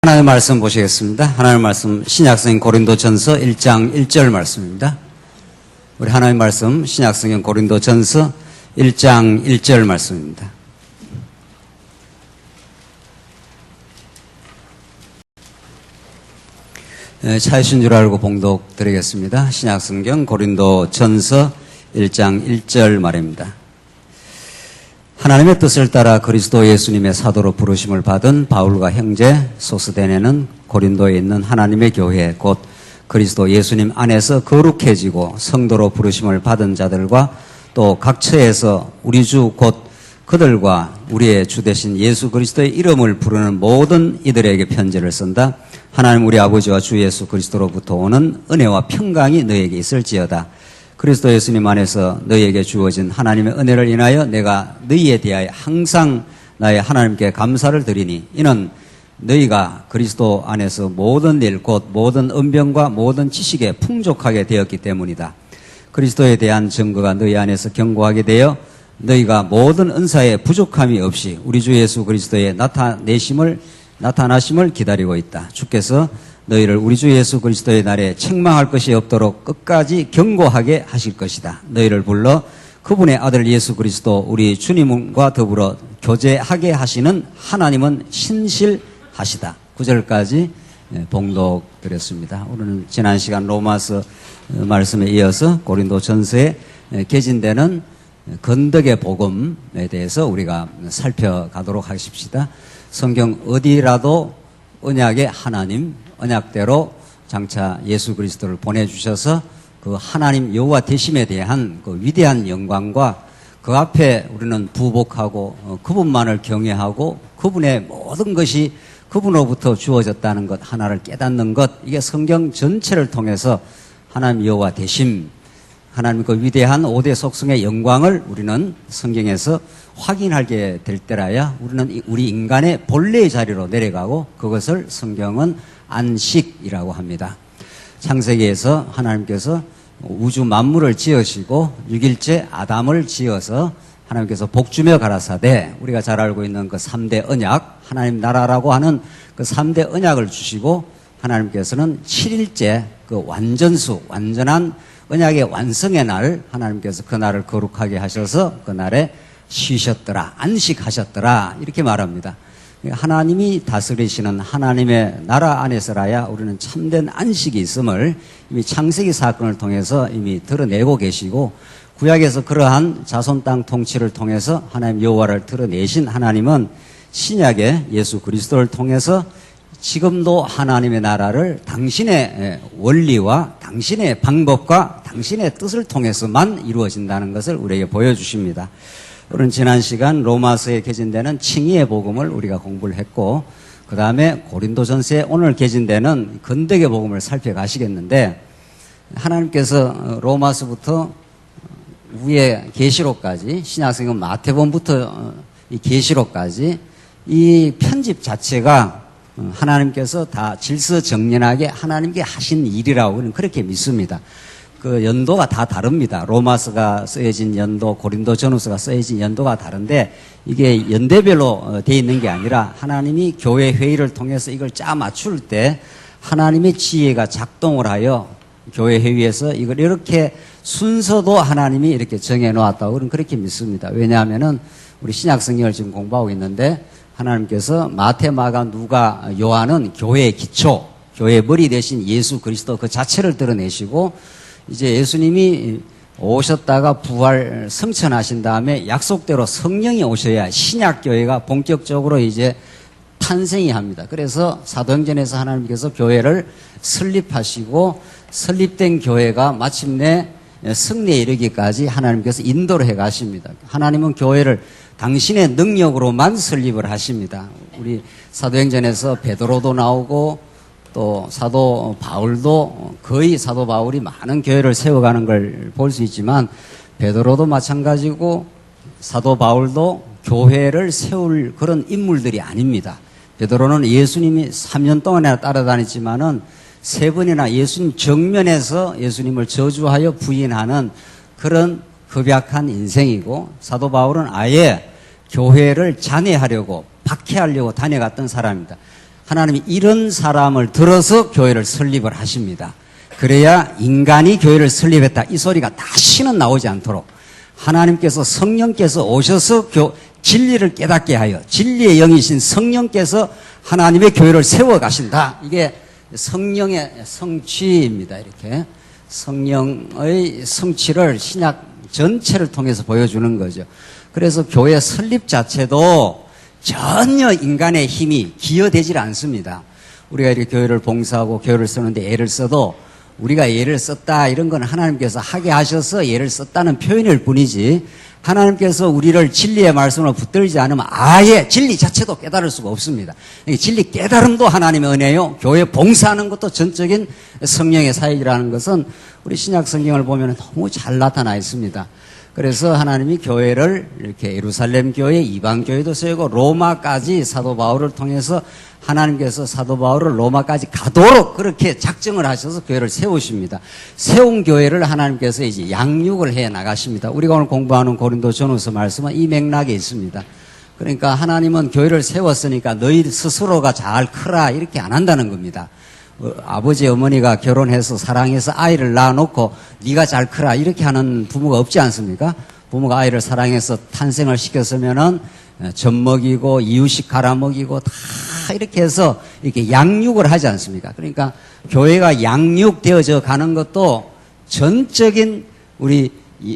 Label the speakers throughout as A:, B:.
A: 하나님의 말씀 보시겠습니다. 하나님의 말씀 신약성경 고린도전서 1장 1절 말씀입니다. 우리 하나님의 말씀 신약성경 고린도전서 1장 1절 말씀입니다. 차이신 줄 알고 봉독 드리겠습니다. 신약성경 고린도전서 1장 1절 말입니다. 하나님의 뜻을 따라 그리스도 예수님의 사도로 부르심을 받은 바울과 형제 소스데네는 고린도에 있는 하나님의 교회 곧 그리스도 예수님 안에서 거룩해지고 성도로 부르심을 받은 자들과 또 각 처에서 우리 주 곧 그들과 우리의 주 되신 예수 그리스도의 이름을 부르는 모든 이들에게 편지를 쓴다. 하나님 우리 아버지와 주 예수 그리스도로부터 오는 은혜와 평강이 너에게 있을지어다. 그리스도 예수님 안에서 너희에게 주어진 하나님의 은혜를 인하여 내가 너희에 대하여 항상 나의 하나님께 감사를 드리니 이는 너희가 그리스도 안에서 모든 일 곧 모든 은병과 모든 지식에 풍족하게 되었기 때문이다. 그리스도에 대한 증거가 너희 안에서 견고하게 되어 너희가 모든 은사에 부족함이 없이 우리 주 예수 그리스도의 나타나심을 기다리고 있다. 주께서 너희를 우리 주 예수 그리스도의 날에 책망할 것이 없도록 끝까지 견고하게 하실 것이다. 너희를 불러 그분의 아들 예수 그리스도 우리 주님과 더불어 교제하게 하시는 하나님은 신실하시다. 9절까지 봉독 드렸습니다. 오늘은 지난 시간 로마서 말씀에 이어서 고린도전서에 개진되는 건덕의 복음에 대해서 우리가 살펴가도록 하십시다. 성경 어디라도 언약의 하나님, 언약대로 장차 예수 그리스도를 보내주셔서 그 하나님 여호와 되심에 대한 그 위대한 영광과 그 앞에 우리는 부복하고 그분만을 경외하고 그분의 모든 것이 그분으로부터 주어졌다는 것 하나를 깨닫는 것, 이게 성경 전체를 통해서 하나님 여호와 되심, 하나님 그 위대한 5대 속성의 영광을 우리는 성경에서 확인하게 될 때라야 우리는 우리 인간의 본래의 자리로 내려가고 그것을 성경은 안식이라고 합니다. 창세기에서 하나님께서 우주 만물을 지으시고 6일째 아담을 지어서 하나님께서 복주며 가라사대 우리가 잘 알고 있는 그 3대 언약, 하나님 나라라고 하는 그 3대 언약을 주시고 하나님께서는 7일째 그 완전한 언약의 완성의 날 하나님께서 그 날을 거룩하게 하셔서 그 날에 쉬셨더라, 안식하셨더라 이렇게 말합니다. 하나님이 다스리시는 하나님의 나라 안에서라야 우리는 참된 안식이 있음을 이미 창세기 사건을 통해서 이미 드러내고 계시고 구약에서 그러한 자손 땅 통치를 통해서 하나님 여호와를 드러내신 하나님은 신약의 예수 그리스도를 통해서 지금도 하나님의 나라를 당신의 원리와 당신의 방법과 당신의 뜻을 통해서만 이루어진다는 것을 우리에게 보여주십니다. 오늘 지난 시간 로마서에 개진되는 칭의의 복음을 우리가 공부를 했고 그 다음에 고린도전서에 오늘 개진되는 건덕의 복음을 살펴가시겠는데 하나님께서 로마서부터 위에 계시록까지 신약성경 마태복음부터 이 계시록까지 이 편집 자체가 하나님께서 다 질서정연하게 하나님께 하신 일이라고 그렇게 믿습니다. 그 연도가 다 다릅니다. 로마서가 쓰여진 연도, 고린도전후서가 쓰여진 연도가 다른데 이게 연대별로 돼 있는 게 아니라 하나님이 교회 회의를 통해서 이걸 짜 맞출 때 하나님의 지혜가 작동을 하여 교회 회의에서 이걸 이렇게 순서도 하나님이 이렇게 정해 놓았다고 그렇게 믿습니다. 왜냐하면은 우리 신약 성경을 지금 공부하고 있는데 하나님께서 마태, 마가, 누가, 요한은 교회의 기초, 교회의 머리 대신 예수 그리스도 그 자체를 드러내시고 이제 예수님이 오셨다가 부활 성천하신 다음에 약속대로 성령이 오셔야 신약교회가 본격적으로 이제 탄생이 합니다. 그래서 사도행전에서 하나님께서 교회를 설립하시고 설립된 교회가 마침내 승리에 이르기까지 하나님께서 인도를 해 가십니다. 하나님은 교회를 당신의 능력으로만 설립을 하십니다. 우리 사도행전에서 베드로도 나오고 또 사도 바울도 거의 사도 바울이 많은 교회를 세워가는 걸 볼 수 있지만 베드로도 마찬가지고 사도 바울도 교회를 세울 그런 인물들이 아닙니다. 베드로는 예수님이 3년 동안이나 따라다녔지만은 3번이나 예수님 정면에서 예수님을 저주하여 부인하는 그런 급약한 인생이고 사도 바울은 아예 교회를 잔해하려고 박해하려고 다녀갔던 사람입니다. 하나님이 이런 사람을 들어서 교회를 설립을 하십니다. 그래야 인간이 교회를 설립했다 이 소리가 다시는 나오지 않도록 하나님께서 성령께서 오셔서 진리를 깨닫게 하여 진리의 영이신 성령께서 하나님의 교회를 세워 가신다. 이게 성령의 성취입니다. 이렇게 성령의 성취를 신약 전체를 통해서 보여주는 거죠. 그래서 교회 설립 자체도 전혀 인간의 힘이 기여되질 않습니다. 우리가 이렇게 교회를 봉사하고 교회를 쓰는데 애를 써도 우리가 애를 썼다 이런 건 하나님께서 하게 하셔서 애를 썼다는 표현일 뿐이지 하나님께서 우리를 진리의 말씀으로 붙들지 않으면 아예 진리 자체도 깨달을 수가 없습니다. 진리 깨달음도 하나님의 은혜요. 교회 봉사하는 것도 전적인 성령의 사역이라는 것은 우리 신약 성경을 보면 너무 잘 나타나 있습니다. 그래서 하나님이 교회를 이렇게 예루살렘 교회, 이방 교회도 세우고 로마까지 사도 바울을 통해서 하나님께서 사도 바울을 로마까지 가도록 그렇게 작정을 하셔서 교회를 세우십니다. 세운 교회를 하나님께서 이제 양육을 해 나가십니다. 우리가 오늘 공부하는 고린도전후서 말씀은 이 맥락에 있습니다. 그러니까 하나님은 교회를 세웠으니까 너희 스스로가 잘 크라 이렇게 안 한다는 겁니다. 아버지 어머니가 결혼해서 사랑해서 아이를 낳아놓고 네가 잘 크라 이렇게 하는 부모가 없지 않습니까? 부모가 아이를 사랑해서 탄생을 시켰으면은 젖 먹이고 이유식 갈아 먹이고 다 이렇게 해서 이렇게 양육을 하지 않습니까? 그러니까 교회가 양육되어져 가는 것도 전적인 우리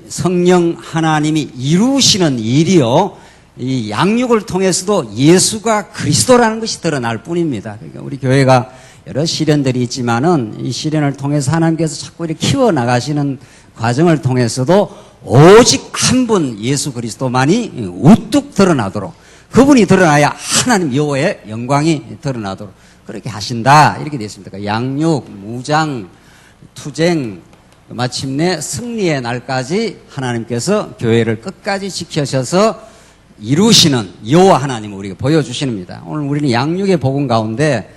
A: 성령 하나님이 이루시는 일이요. 이 양육을 통해서도 예수가 그리스도라는 것이 드러날 뿐입니다. 그러니까 우리 교회가 여러 시련들이 있지만은 이 시련을 통해서 하나님께서 자꾸 이렇게 키워나가시는 과정을 통해서도 오직 한 분 예수 그리스도만이 우뚝 드러나도록 그분이 드러나야 하나님 여호와의 영광이 드러나도록 그렇게 하신다 이렇게 되어 있습니다. 그러니까 양육, 무장, 투쟁 마침내 승리의 날까지 하나님께서 교회를 끝까지 지켜셔서 이루시는 여호와 하나님을 우리가 보여주십니다. 오늘 우리는 양육의 복음 가운데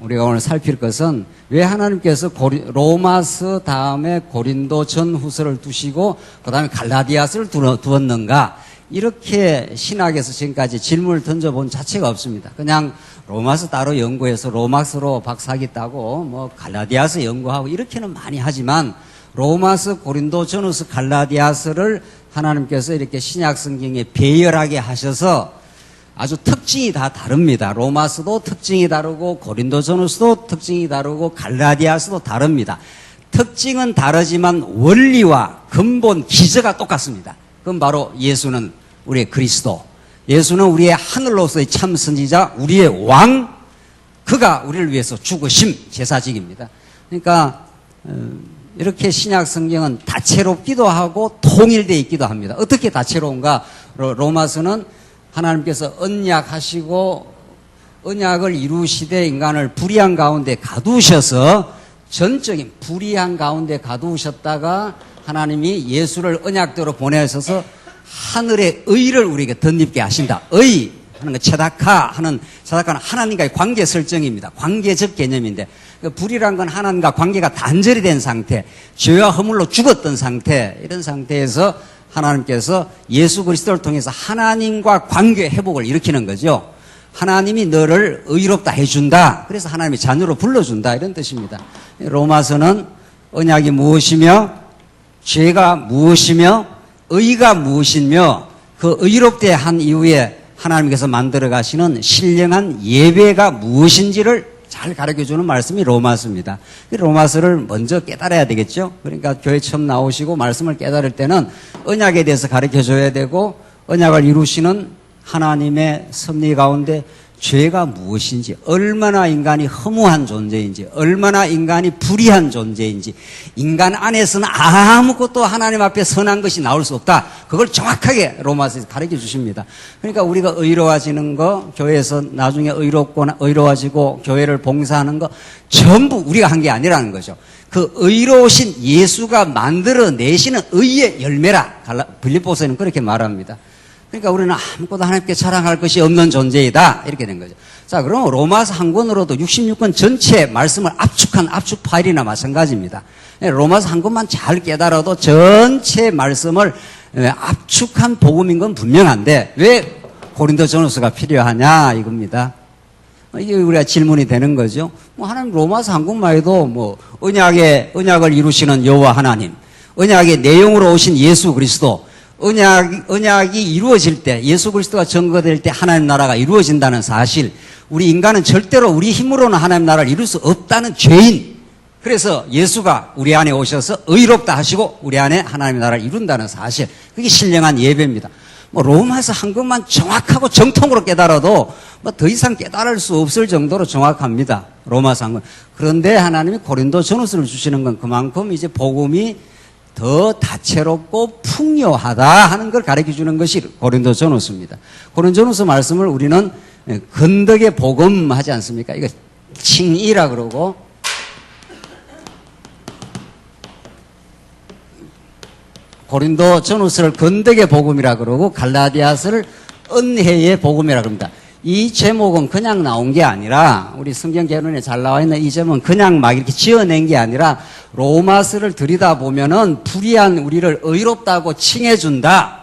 A: 우리가 오늘 살필 것은 왜 하나님께서 로마서 다음에 고린도 전후서를 두시고 그 다음에 갈라디아서를 두었는가 이렇게 신학에서 지금까지 질문을 던져본 자체가 없습니다. 그냥 로마서 따로 연구해서 로마서로 박사학위 따고 뭐 갈라디아서 연구하고 이렇게는 많이 하지만 로마서, 고린도 전후서, 갈라디아서를 하나님께서 이렇게 신약 성경에 배열하게 하셔서 아주 특징이 다 다릅니다. 로마서도 특징이 다르고 고린도전후서도 특징이 다르고 갈라디아서도 다릅니다. 특징은 다르지만 원리와 근본 기저가 똑같습니다. 그건 바로 예수는 우리의 그리스도, 예수는 우리의 하늘로서의 참 선지자, 우리의 왕, 그가 우리를 위해서 죽으심 제사직입니다. 그러니까 이렇게 신약 성경은 다채롭기도 하고 통일되어 있기도 합니다. 어떻게 다채로운가? 로마서는 하나님께서 언약하시고 언약을 이루시되 인간을 불의한 가운데 가두셔서 전적인 불의한 가운데 가두셨다가 하나님이 예수를 언약대로 보내셔서 하늘의 의를 우리에게 덧입게 하신다. 의 하는 거 체다카는 하나님과의 관계 설정입니다. 관계적 개념인데 불의란 건 하나님과 관계가 단절이 된 상태, 죄와 허물로 죽었던 상태, 이런 상태에서 하나님께서 예수 그리스도를 통해서 하나님과 관계 회복을 일으키는 거죠. 하나님이 너를 의롭다 해준다. 그래서 하나님의 자녀로 불러준다. 이런 뜻입니다. 로마서는 언약이 무엇이며 죄가 무엇이며 의가 무엇이며 그 의롭게 한 이후에 하나님께서 만들어 가시는 신령한 예배가 무엇인지를 잘 가르쳐주는 말씀이 로마서입니다. 로마서를 먼저 깨달아야 되겠죠. 그러니까 교회 처음 나오시고 말씀을 깨달을 때는 언약에 대해서 가르쳐줘야 되고 언약을 이루시는 하나님의 섭리 가운데 죄가 무엇인지, 얼마나 인간이 허무한 존재인지, 얼마나 인간이 불의한 존재인지, 인간 안에서는 아무것도 하나님 앞에 선한 것이 나올 수 없다. 그걸 정확하게 로마서에서 가르쳐 주십니다. 그러니까 우리가 의로워지는 거, 교회에서 나중에 의로워지고 교회를 봉사하는 거 전부 우리가 한 게 아니라는 거죠. 그 의로우신 예수가 만들어내시는 의의 열매라. 빌립보서에는 그렇게 말합니다. 그러니까 우리는 아무것도 하나님께 자랑할 것이 없는 존재이다. 이렇게 된 거죠. 자, 그럼 로마서 한 권으로도 66권 전체 말씀을 압축한 압축 파일이나 마찬가지입니다. 로마서 한 권만 잘 깨달아도 전체 말씀을 압축한 복음인 건 분명한데 왜 고린도전후서가 필요하냐 이겁니다. 이게 우리가 질문이 되는 거죠. 뭐 하나님 로마서 한 권만 해도 뭐 언약을 이루시는 여호와 하나님, 언약의 내용으로 오신 예수 그리스도, 언약이 이루어질 때, 예수 그리스도가 증거될 때 하나님 나라가 이루어진다는 사실, 우리 인간은 절대로 우리 힘으로는 하나님 나라를 이룰 수 없다는 죄인, 그래서 예수가 우리 안에 오셔서 의롭다 하시고 우리 안에 하나님의 나라를 이룬다는 사실, 그게 신령한 예배입니다. 뭐 로마서 한 것만 정확하고 정통으로 깨달아도 뭐 더 이상 깨달을 수 없을 정도로 정확합니다. 로마서 한 것. 그런데 하나님이 고린도 전후서를 주시는 건 그만큼 이제 복음이 더 다채롭고 풍요하다 하는 걸 가르쳐 주는 것이 고린도 전후서입니다. 고린도 전후서 말씀을 우리는 건덕의 복음 하지 않습니까? 이거 칭이라 그러고, 고린도 전후서를 건덕의 복음이라 그러고 갈라디아서를 은혜의 복음이라 그럽니다. 이 제목은 그냥 나온 게 아니라, 우리 성경 개론에 잘 나와 있는 이 제목은 그냥 막 이렇게 지어낸 게 아니라 로마서를 들이다보면은 불의한 우리를 의롭다고 칭해준다,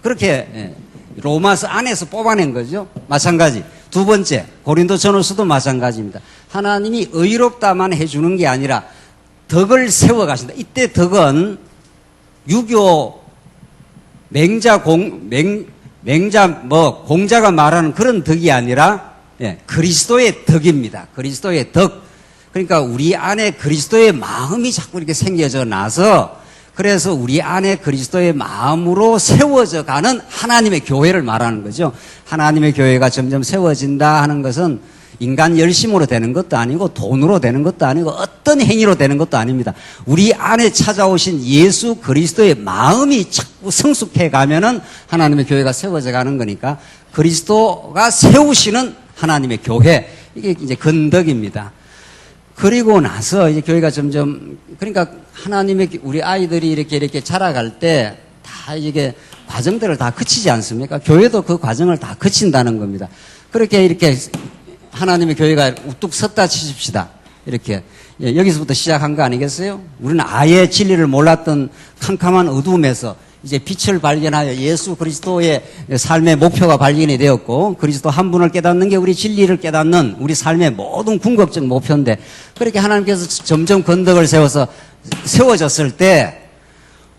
A: 그렇게 로마서 안에서 뽑아낸 거죠. 마찬가지. 두 번째, 고린도 전후서도 마찬가지입니다. 하나님이 의롭다만 해주는 게 아니라 덕을 세워가신다. 이때 덕은 유교 공자가 말하는 그런 덕이 아니라 그리스도의 덕입니다. 그리스도의 덕. 그러니까 우리 안에 그리스도의 마음이 자꾸 이렇게 생겨져 나서, 그래서 우리 안에 그리스도의 마음으로 세워져 가는 하나님의 교회를 말하는 거죠. 하나님의 교회가 점점 세워진다 하는 것은 인간 열심으로 되는 것도 아니고 돈으로 되는 것도 아니고 어떤 행위로 되는 것도 아닙니다. 우리 안에 찾아오신 예수 그리스도의 마음이 자꾸 성숙해 가면은 하나님의 교회가 세워져 가는 거니까, 그리스도가 세우시는 하나님의 교회, 이게 이제 건덕입니다. 그리고 나서 이제 교회가 점점, 그러니까 하나님의, 우리 아이들이 이렇게 자라갈 때 다 이게 과정들을 다 거치지 않습니까? 교회도 그 과정을 다 거친다는 겁니다. 그렇게 하나님의 교회가 우뚝 섰다 치십시다. 이렇게. 여기서부터 시작한 거 아니겠어요? 우리는 아예 진리를 몰랐던 캄캄한 어두움에서 이제 빛을 발견하여 예수 그리스도의 삶의 목표가 발견이 되었고, 그리스도 한 분을 깨닫는 게 우리 진리를 깨닫는 우리 삶의 모든 궁극적 목표인데, 그렇게 하나님께서 점점 건덕을 세워졌을 때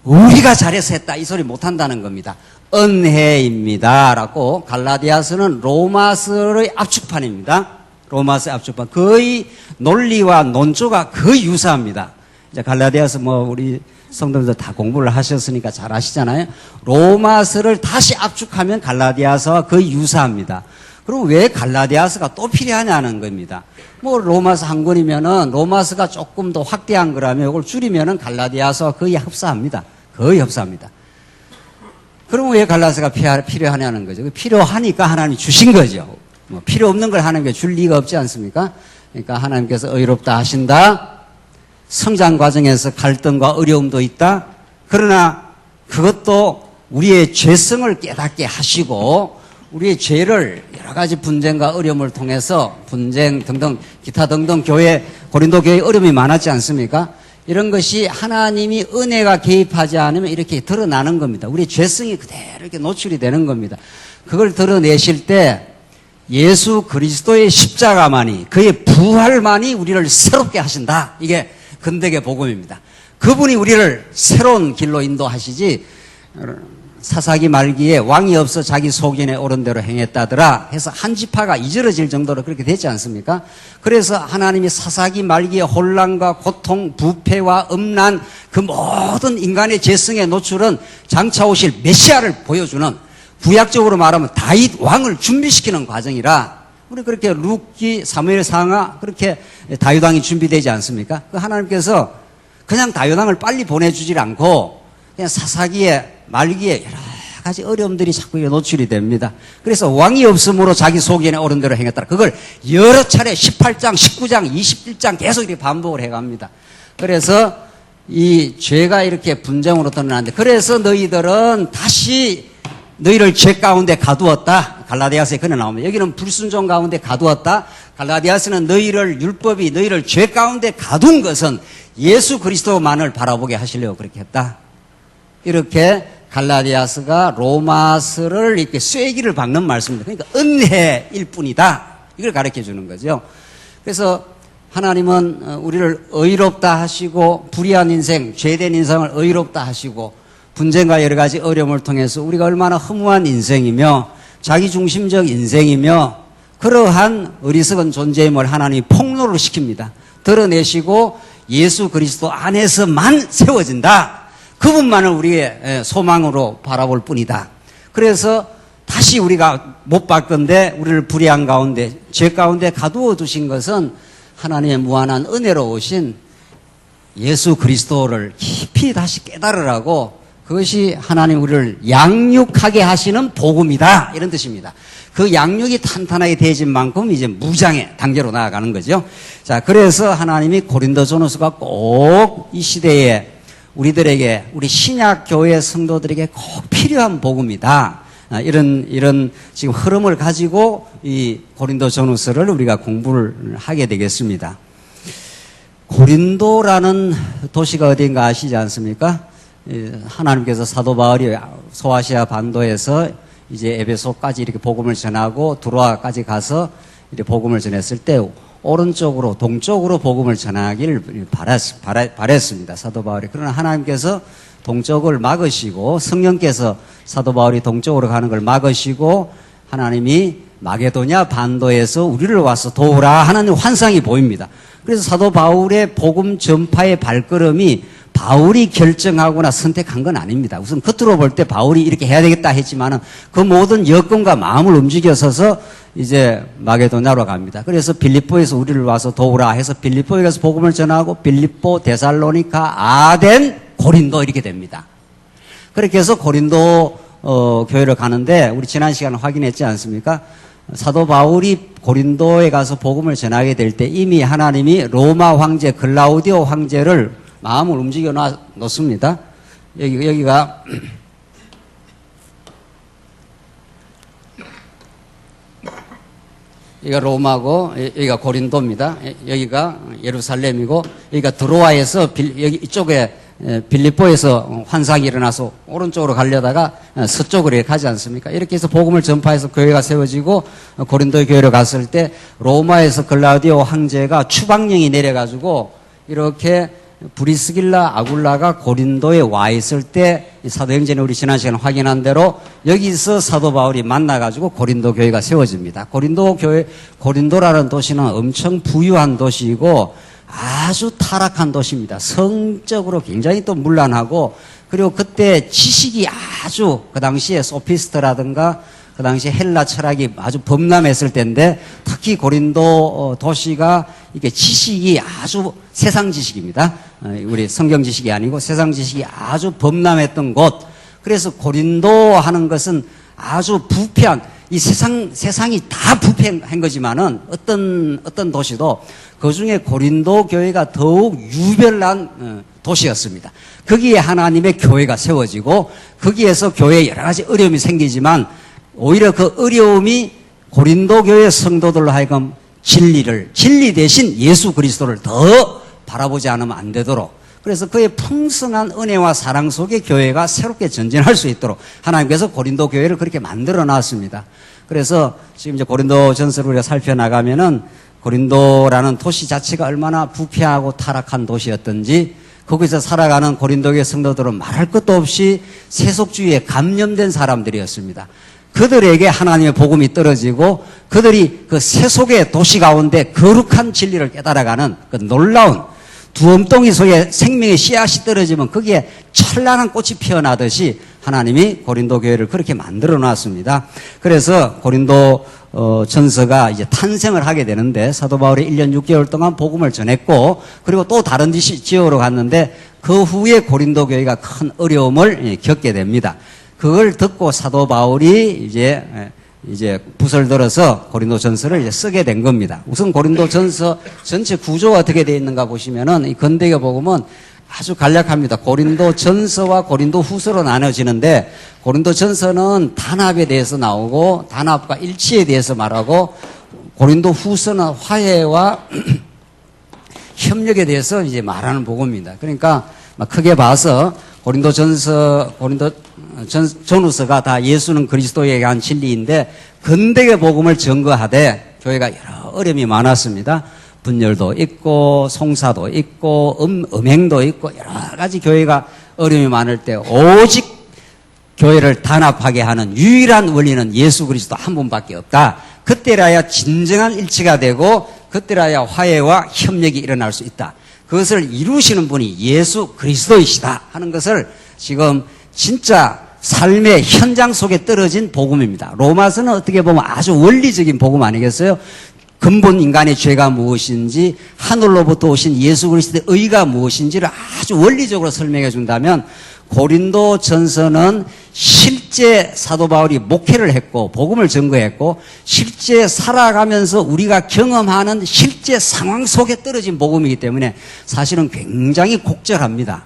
A: 우리가 잘해서 했다 이 소리 못한다는 겁니다. 은혜입니다 라고. 갈라디아서는 로마서의 압축판입니다. 로마서의 압축판. 거의 논리와 논조가 거의 유사합니다. 이제 갈라디아서 우리 성도님들 다 공부를 하셨으니까 잘 아시잖아요. 로마서를 다시 압축하면 갈라디아서와 거의 유사합니다. 그럼 왜 갈라디아서가 또 필요하냐는 겁니다. 로마서 한 권이면은 로마서가 조금 더 확대한 거라면 이걸 줄이면은 갈라디아서와 거의 흡사합니다. 거의 흡사합니다. 그럼 왜 갈라디아서가 필요하냐는 거죠. 필요하니까 하나님이 주신 거죠. 필요 없는 걸 하나님께 줄 리가 없지 않습니까? 그러니까 하나님께서 의롭다 하신다. 성장 과정에서 갈등과 어려움도 있다. 그러나 그것도 우리의 죄성을 깨닫게 하시고, 우리의 죄를 여러 가지 분쟁과 어려움을 통해서, 분쟁 등등 기타 등등 고린도 교회에 어려움이 많았지 않습니까? 이런 것이 하나님이 은혜가 개입하지 않으면 이렇게 드러나는 겁니다. 우리의 죄성이 그대로 이렇게 노출이 되는 겁니다. 그걸 드러내실 때 예수 그리스도의 십자가만이, 그의 부활만이 우리를 새롭게 하신다. 이게 건덕의 복음입니다. 그분이 우리를 새로운 길로 인도하시지, 사사기 말기에 왕이 없어 자기 소견에 옳은 대로 행했다더라 해서 한 지파가 이절어질 정도로 그렇게 되지 않습니까? 그래서 하나님이 사사기 말기의 혼란과 고통, 부패와 음란, 그 모든 인간의 죄성의 노출은 장차 오실 메시아를 보여주는, 구약적으로 말하면 다윗 왕을 준비시키는 과정이라, 우리 그렇게 룻기, 사무엘 상하, 그렇게 다윗 왕이 준비되지 않습니까? 그 하나님께서 그냥 다윗 왕을 빨리 보내주질 않고 그냥 사사기에 말기에 여러 가지 어려움들이 자꾸 노출이 됩니다. 그래서 왕이 없으므로 자기 소견에 옳은 대로 행했다. 그걸 여러 차례 18장, 19장, 21장 계속 이렇게 반복을 해갑니다. 그래서 이 죄가 이렇게 분쟁으로 드러나는데, 그래서 너희들은 다시 너희를 죄 가운데 가두었다. 갈라디아서에 그래 나옵니다. 여기는 불순종 가운데 가두었다. 갈라디아서는 율법이 너희를 죄 가운데 가둔 것은 예수 그리스도만을 바라보게 하시려고 그렇게 했다. 이렇게 갈라디아서가 로마서를 이렇게 쐐기를 박는 말씀입니다. 그러니까 은혜일 뿐이다. 이걸 가르쳐 주는 거죠. 그래서 하나님은 우리를 의롭다 하시고 불의한 인생, 죄된 인생을 의롭다 하시고 분쟁과 여러 가지 어려움을 통해서 우리가 얼마나 허무한 인생이며 자기중심적 인생이며 그러한 어리석은 존재임을 하나님이 폭로를 시킵니다. 드러내시고 예수 그리스도 안에서만 세워진다. 그분만을 우리의 소망으로 바라볼 뿐이다. 그래서 다시 우리가 못 바꾼데 우리를 불의한 가운데 죄 가운데 가두어 두신 것은 하나님의 무한한 은혜로 오신 예수 그리스도를 깊이 다시 깨달으라고 그것이 하나님 우리를 양육하게 하시는 복음이다. 이런 뜻입니다. 그 양육이 탄탄하게 되어진 만큼 이제 무장의 단계로 나아가는 거죠. 자, 그래서 하나님이 고린도전후서가 꼭 이 시대에 우리들에게 우리 신약 교회 성도들에게 꼭 필요한 복음이다. 이런 지금 흐름을 가지고 이 고린도전후서를 우리가 공부를 하게 되겠습니다. 고린도라는 도시가 어딘가 아시지 않습니까? 하나님께서 사도 바울이 소아시아 반도에서 이제 에베소까지 이렇게 복음을 전하고 두로아까지 가서 이렇게 복음을 전했을 때 오른쪽으로 동쪽으로 복음을 전하기를 바랬습니다. 사도 바울이. 그러나 하나님께서 동쪽을 막으시고 성령께서 사도 바울이 동쪽으로 가는 걸 막으시고 하나님이 마게도냐 반도에서 우리를 와서 도우라 하는 환상이 보입니다. 그래서 사도 바울의 복음 전파의 발걸음이 바울이 결정하거나 선택한 건 아닙니다. 우선 겉으로 볼 때 바울이 이렇게 해야 되겠다 했지만은 그 모든 여건과 마음을 움직여서서 이제 마게도냐로 갑니다. 그래서 빌립보에서 우리를 와서 도우라 해서 빌립보에 가서 복음을 전하고 빌립보, 데살로니카, 아덴, 고린도 이렇게 됩니다. 그렇게 해서 고린도 교회를 가는데 우리 지난 시간에 확인했지 않습니까? 사도 바울이 고린도에 가서 복음을 전하게 될 때 이미 하나님이 로마 황제 글라우디오 황제를 마음을 움직여 놓습니다. 여기가 여기가 로마고 여기가 고린도입니다. 여기가 예루살렘이고 여기가 드로아에서 여기 이쪽에 빌립보에서 환상이 일어나서 오른쪽으로 가려다가 서쪽으로 이렇게 가지 않습니까? 이렇게 해서 복음을 전파해서 교회가 세워지고 고린도 교회로 갔을 때 로마에서 글라우디오 황제가 추방령이 내려가지고 이렇게 브리스길라 아굴라가 고린도에 와 있을 때 사도행전에 우리 지난 시간에 확인한 대로 여기서 사도 바울이 만나가지고 고린도 교회가 세워집니다. 고린도라는 도시는 엄청 부유한 도시이고 아주 타락한 도시입니다. 성적으로 굉장히 또 문란하고 그리고 그때 지식이 아주 그 당시에 소피스트라든가 그 당시 헬라 철학이 아주 범람했을 때인데 특히 고린도 도시가 이게 지식이 아주 세상 지식입니다. 우리 성경 지식이 아니고 세상 지식이 아주 범람했던 곳. 그래서 고린도 하는 것은 아주 부패한 이 세상이 다 부패한 거지만은 어떤 도시도 그 중에 고린도 교회가 더욱 유별난 도시였습니다. 거기에 하나님의 교회가 세워지고 거기에서 교회에 여러 가지 어려움이 생기지만 오히려 그 어려움이 고린도 교회 성도들로 하여금 진리 대신 예수 그리스도를 더 바라보지 않으면 안 되도록 그래서 그의 풍성한 은혜와 사랑 속에 교회가 새롭게 전진할 수 있도록 하나님께서 고린도 교회를 그렇게 만들어 놨습니다. 그래서 지금 이제 고린도 전서를 우리가 살펴나가면은 고린도라는 도시 자체가 얼마나 부패하고 타락한 도시였던지 거기서 살아가는 고린도교회 성도들은 말할 것도 없이 세속주의에 감염된 사람들이었습니다. 그들에게 하나님의 복음이 떨어지고 그들이 그 세속의 도시 가운데 거룩한 진리를 깨달아가는 그 놀라운 두엄덩이 속에 생명의 씨앗이 떨어지면 거기에 찬란한 꽃이 피어나듯이 하나님이 고린도 교회를 그렇게 만들어 놨습니다. 그래서 고린도 전서가 이제 탄생을 하게 되는데 사도 바울이 1년 6개월 동안 복음을 전했고 그리고 또 다른 지역으로 갔는데 그 후에 고린도 교회가 큰 어려움을 겪게 됩니다. 그걸 듣고 사도 바울이 이제 붓을 들어서 고린도 전서를 이제 쓰게 된 겁니다. 우선 고린도 전서 전체 구조가 어떻게 되어 있는가 보시면은 이 건대교 복음은 아주 간략합니다. 고린도 전서와 고린도 후서로 나눠지는데 고린도 전서는 단합에 대해서 나오고 단합과 일치에 대해서 말하고 고린도 후서는 화해와 협력에 대해서 이제 말하는 복음입니다. 그러니까 크게 봐서 고린도 전후서가 다 예수는 그리스도에 대한 진리인데 근대의 복음을 증거하되 교회가 여러 어려움이 많았습니다. 분열도 있고 송사도 있고 음행도 있고 여러 가지 교회가 어려움이 많을 때 오직 교회를 단합하게 하는 유일한 원리는 예수 그리스도 한 분밖에 없다. 그때라야 진정한 일치가 되고 그때라야 화해와 협력이 일어날 수 있다. 그것을 이루시는 분이 예수 그리스도이시다 하는 것을 지금 진짜 삶의 현장 속에 떨어진 복음입니다. 로마서는 어떻게 보면 아주 원리적인 복음 아니겠어요? 근본 인간의 죄가 무엇인지 하늘로부터 오신 예수 그리스도의 의가 무엇인지를 아주 원리적으로 설명해 준다면 고린도 전서는 실제 사도 바울이 목회를 했고 복음을 증거했고 실제 살아가면서 우리가 경험하는 실제 상황 속에 떨어진 복음이기 때문에 사실은 굉장히 곡절합니다.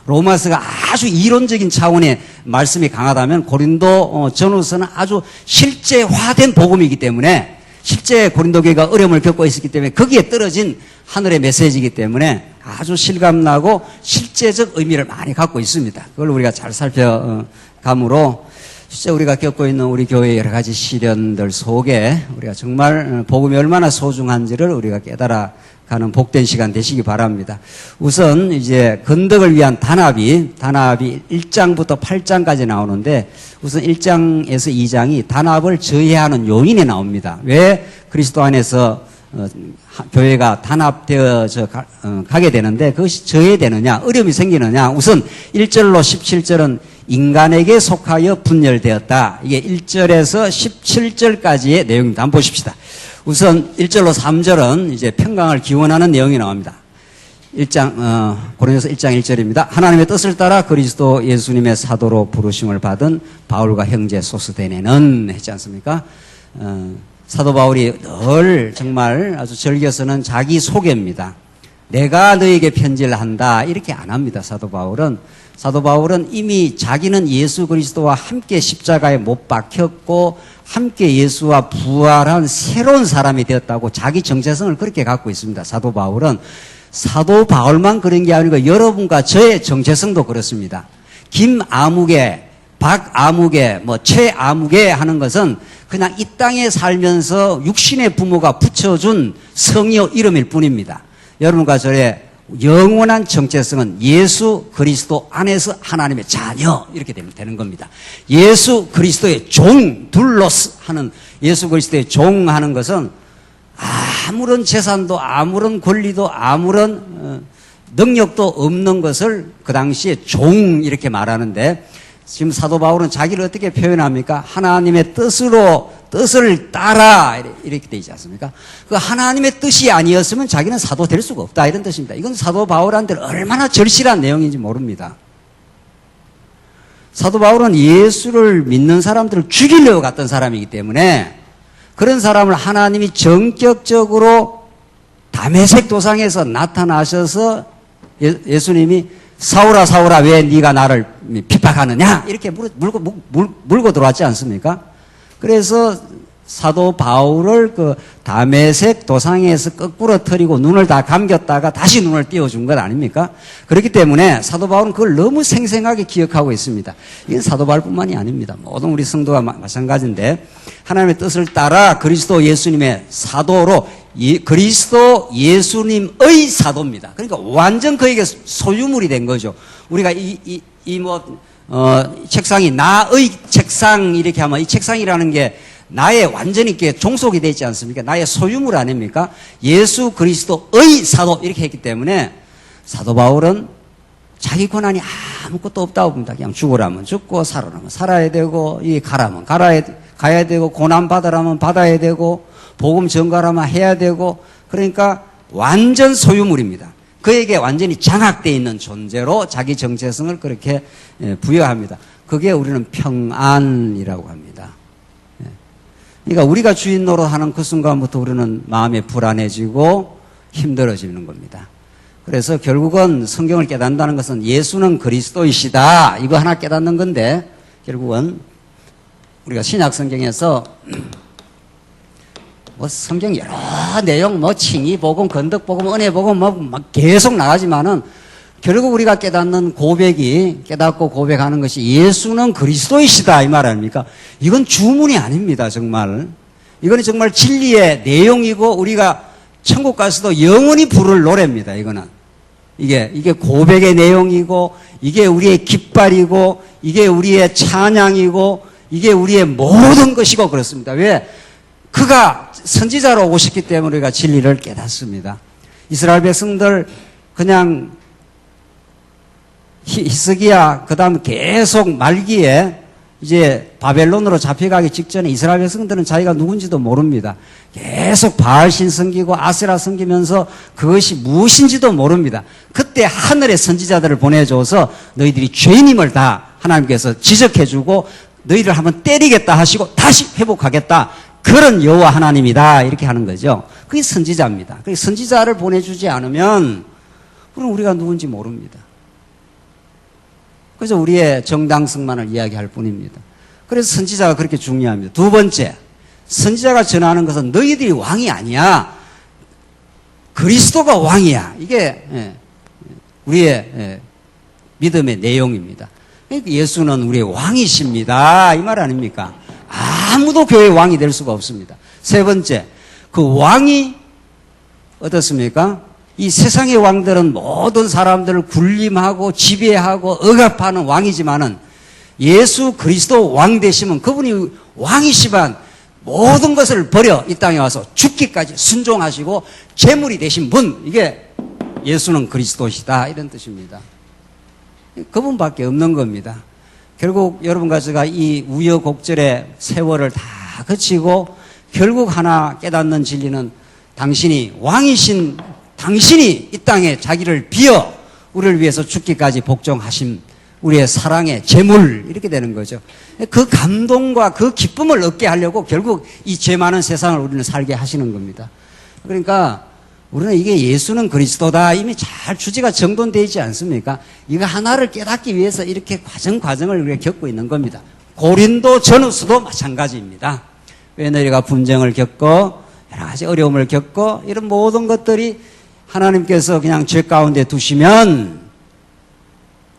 A: 로마서가 아주 이론적인 차원의 말씀이 강하다면 고린도 전후서는 아주 실제화된 복음이기 때문에 실제 고린도 교회가 어려움을 겪고 있었기 때문에 거기에 떨어진 하늘의 메시지이기 때문에 아주 실감나고 실제적 의미를 많이 갖고 있습니다. 그걸 우리가 잘 살펴감으로 실제 우리가 겪고 있는 우리 교회의 여러 가지 시련들 속에 우리가 정말 복음이 얼마나 소중한지를 우리가 깨달아가는 복된 시간 되시기 바랍니다. 우선 이제 건덕을 위한 단합이 1장부터 8장까지 나오는데 우선 1장에서 2장이 단합을 저해하는 요인에 나옵니다. 왜 그리스도 안에서 교회가 단합되어져 가게 되는데 그것이 저해되느냐, 어려움이 생기느냐. 우선 1절로 17절은 인간에게 속하여 분열되었다. 이게 1절에서 17절까지의 내용입니다. 한번 보십시다. 우선 1절로 3절은 이제 평강을 기원하는 내용이 나옵니다. 1장, 고린도서 1장 1절입니다. 하나님의 뜻을 따라 그리스도 예수님의 사도로 부르심을 받은 바울과 형제 소스데네는 했지 않습니까? 사도 바울이 늘 정말 아주 즐겨서는 자기 소개입니다. 내가 너에게 편지를 한다. 이렇게 안 합니다. 사도 바울은 이미 자기는 예수 그리스도와 함께 십자가에 못 박혔고 함께 예수와 부활한 새로운 사람이 되었다고 자기 정체성을 그렇게 갖고 있습니다. 사도 바울만 그런 게 아니고 여러분과 저의 정체성도 그렇습니다. 김아무개, 박아무개, 최아무개 하는 것은 그냥 이 땅에 살면서 육신의 부모가 붙여준 성이요 이름일 뿐입니다. 여러분과 저의 영원한 정체성은 예수 그리스도 안에서 하나님의 자녀 이렇게 되는 겁니다. 예수 그리스도의 종, 둘로스 하는 예수 그리스도의 종 하는 것은 아무런 재산도 아무런 권리도 아무런 능력도 없는 것을 그 당시에 종 이렇게 말하는데 지금 사도 바울은 자기를 어떻게 표현합니까? 하나님의 뜻을 따라 이렇게 되어 있지 않습니까? 그 하나님의 뜻이 아니었으면 자기는 사도 될 수가 없다 이런 뜻입니다. 이건 사도 바울한테 얼마나 절실한 내용인지 모릅니다. 사도 바울은 예수를 믿는 사람들을 죽이려고 갔던 사람이기 때문에 그런 사람을 하나님이 전격적으로 다메섹 도상에서 나타나셔서 예수님이 사울아 사울아 왜 네가 나를 핍박하느냐 이렇게 물고 들어왔지 않습니까? 그래서 사도 바울을 그 다메섹 도상에서 거꾸로 터리고 눈을 다 감겼다가 다시 눈을 띄워준 것 아닙니까? 그렇기 때문에 사도 바울은 그걸 너무 생생하게 기억하고 있습니다. 이건 사도 바울뿐만이 아닙니다. 모든 우리 성도가 마찬가지인데 하나님의 뜻을 따라 그리스도 예수님의 사도로 그리스도 예수님의 사도입니다. 그러니까 완전 그에게 소유물이 된 거죠. 우리가 책상이 나의 책상 이렇게 하면 이 책상이라는 게 나의 완전히 이렇게 종속이 되어 있지 않습니까? 나의 소유물 아닙니까? 예수 그리스도의 사도 이렇게 했기 때문에 사도 바울은 자기 권한이 아무것도 없다고 봅니다. 그냥 죽으라면 죽고 살아라면 살아야 되고 가라면 가야 되고 고난 받으라면 받아야 되고 복음 전가라면 해야 되고 그러니까 완전 소유물입니다. 그에게 완전히 장악되어 있는 존재로 자기 정체성을 그렇게 부여합니다. 그게 우리는 평안이라고 합니다. 그러니까 우리가 주인 노릇하는 그 순간부터 우리는 마음이 불안해지고 힘들어지는 겁니다. 그래서 결국은 성경을 깨닫는다는 것은 예수는 그리스도이시다 이거 하나 깨닫는 건데 결국은 우리가 신약 성경에서 성경 여러 내용 칭의 복음, 건덕 복음, 은혜 복음 막 계속 나가지만은 결국 우리가 깨닫고 고백하는 것이 예수는 그리스도이시다 이 말 아닙니까? 이건 주문이 아닙니다. 정말 이거는 정말 진리의 내용이고 우리가 천국 가서도 영원히 부를 노래입니다. 이거는. 이게 고백의 내용이고 이게 우리의 깃발이고 이게 우리의 찬양이고 이게 우리의 모든 것이고 그렇습니다. 왜? 그가 선지자로 오셨기 때문에 우리가 진리를 깨닫습니다. 이스라엘 백성들 그냥 히스기야 그 다음 계속 말기에 이제 바벨론으로 잡혀가기 직전에 이스라엘 백성들은 자기가 누군지도 모릅니다. 계속 바알신 섬기고 아세라 섬기면서 그것이 무엇인지도 모릅니다. 그때 하늘의 선지자들을 보내줘서 너희들이 죄인임을 다 하나님께서 지적해주고 너희를 한번 때리겠다 하시고 다시 회복하겠다. 그런 여호와 하나님이다. 이렇게 하는 거죠. 그게 선지자입니다. 그게 선지자를 보내주지 않으면 그럼 우리가 누군지 모릅니다. 그래서 우리의 정당성만을 이야기할 뿐입니다. 그래서 선지자가 그렇게 중요합니다. 두 번째, 선지자가 전하는 것은 너희들이 왕이 아니야. 그리스도가 왕이야. 이게 우리의 믿음의 내용입니다. 그러니까 예수는 우리의 왕이십니다. 이 말 아닙니까? 아무도 교회의 왕이 될 수가 없습니다. 세 번째, 그 왕이 어떻습니까? 이 세상의 왕들은 모든 사람들을 군림하고 지배하고 억압하는 왕이지만은 예수 그리스도 왕 되시면 그분이 왕이시만 모든 것을 버려 이 땅에 와서 죽기까지 순종하시고 제물이 되신 분, 이게 예수는 그리스도시다 이런 뜻입니다. 그분밖에 없는 겁니다. 결국 여러분과 제가 이 우여곡절의 세월을 다 거치고 결국 하나 깨닫는 진리는 당신이 왕이신 당신이 이 땅에 자기를 비어 우리를 위해서 죽기까지 복종하신 우리의 사랑의 제물 이렇게 되는 거죠. 그 감동과 그 기쁨을 얻게 하려고 결국 이 죄 많은 세상을 우리는 살게 하시는 겁니다. 그러니까 우리는 이게 예수는 그리스도다 이미 잘 주제가 정돈되어 있지 않습니까? 이거 하나를 깨닫기 위해서 이렇게 과정을 우리가 겪고 있는 겁니다. 고린도 전후서도 마찬가지입니다. 왜 너희가 분쟁을 겪고 여러 가지 어려움을 겪고 이런 모든 것들이 하나님께서 그냥 죄 가운데 두시면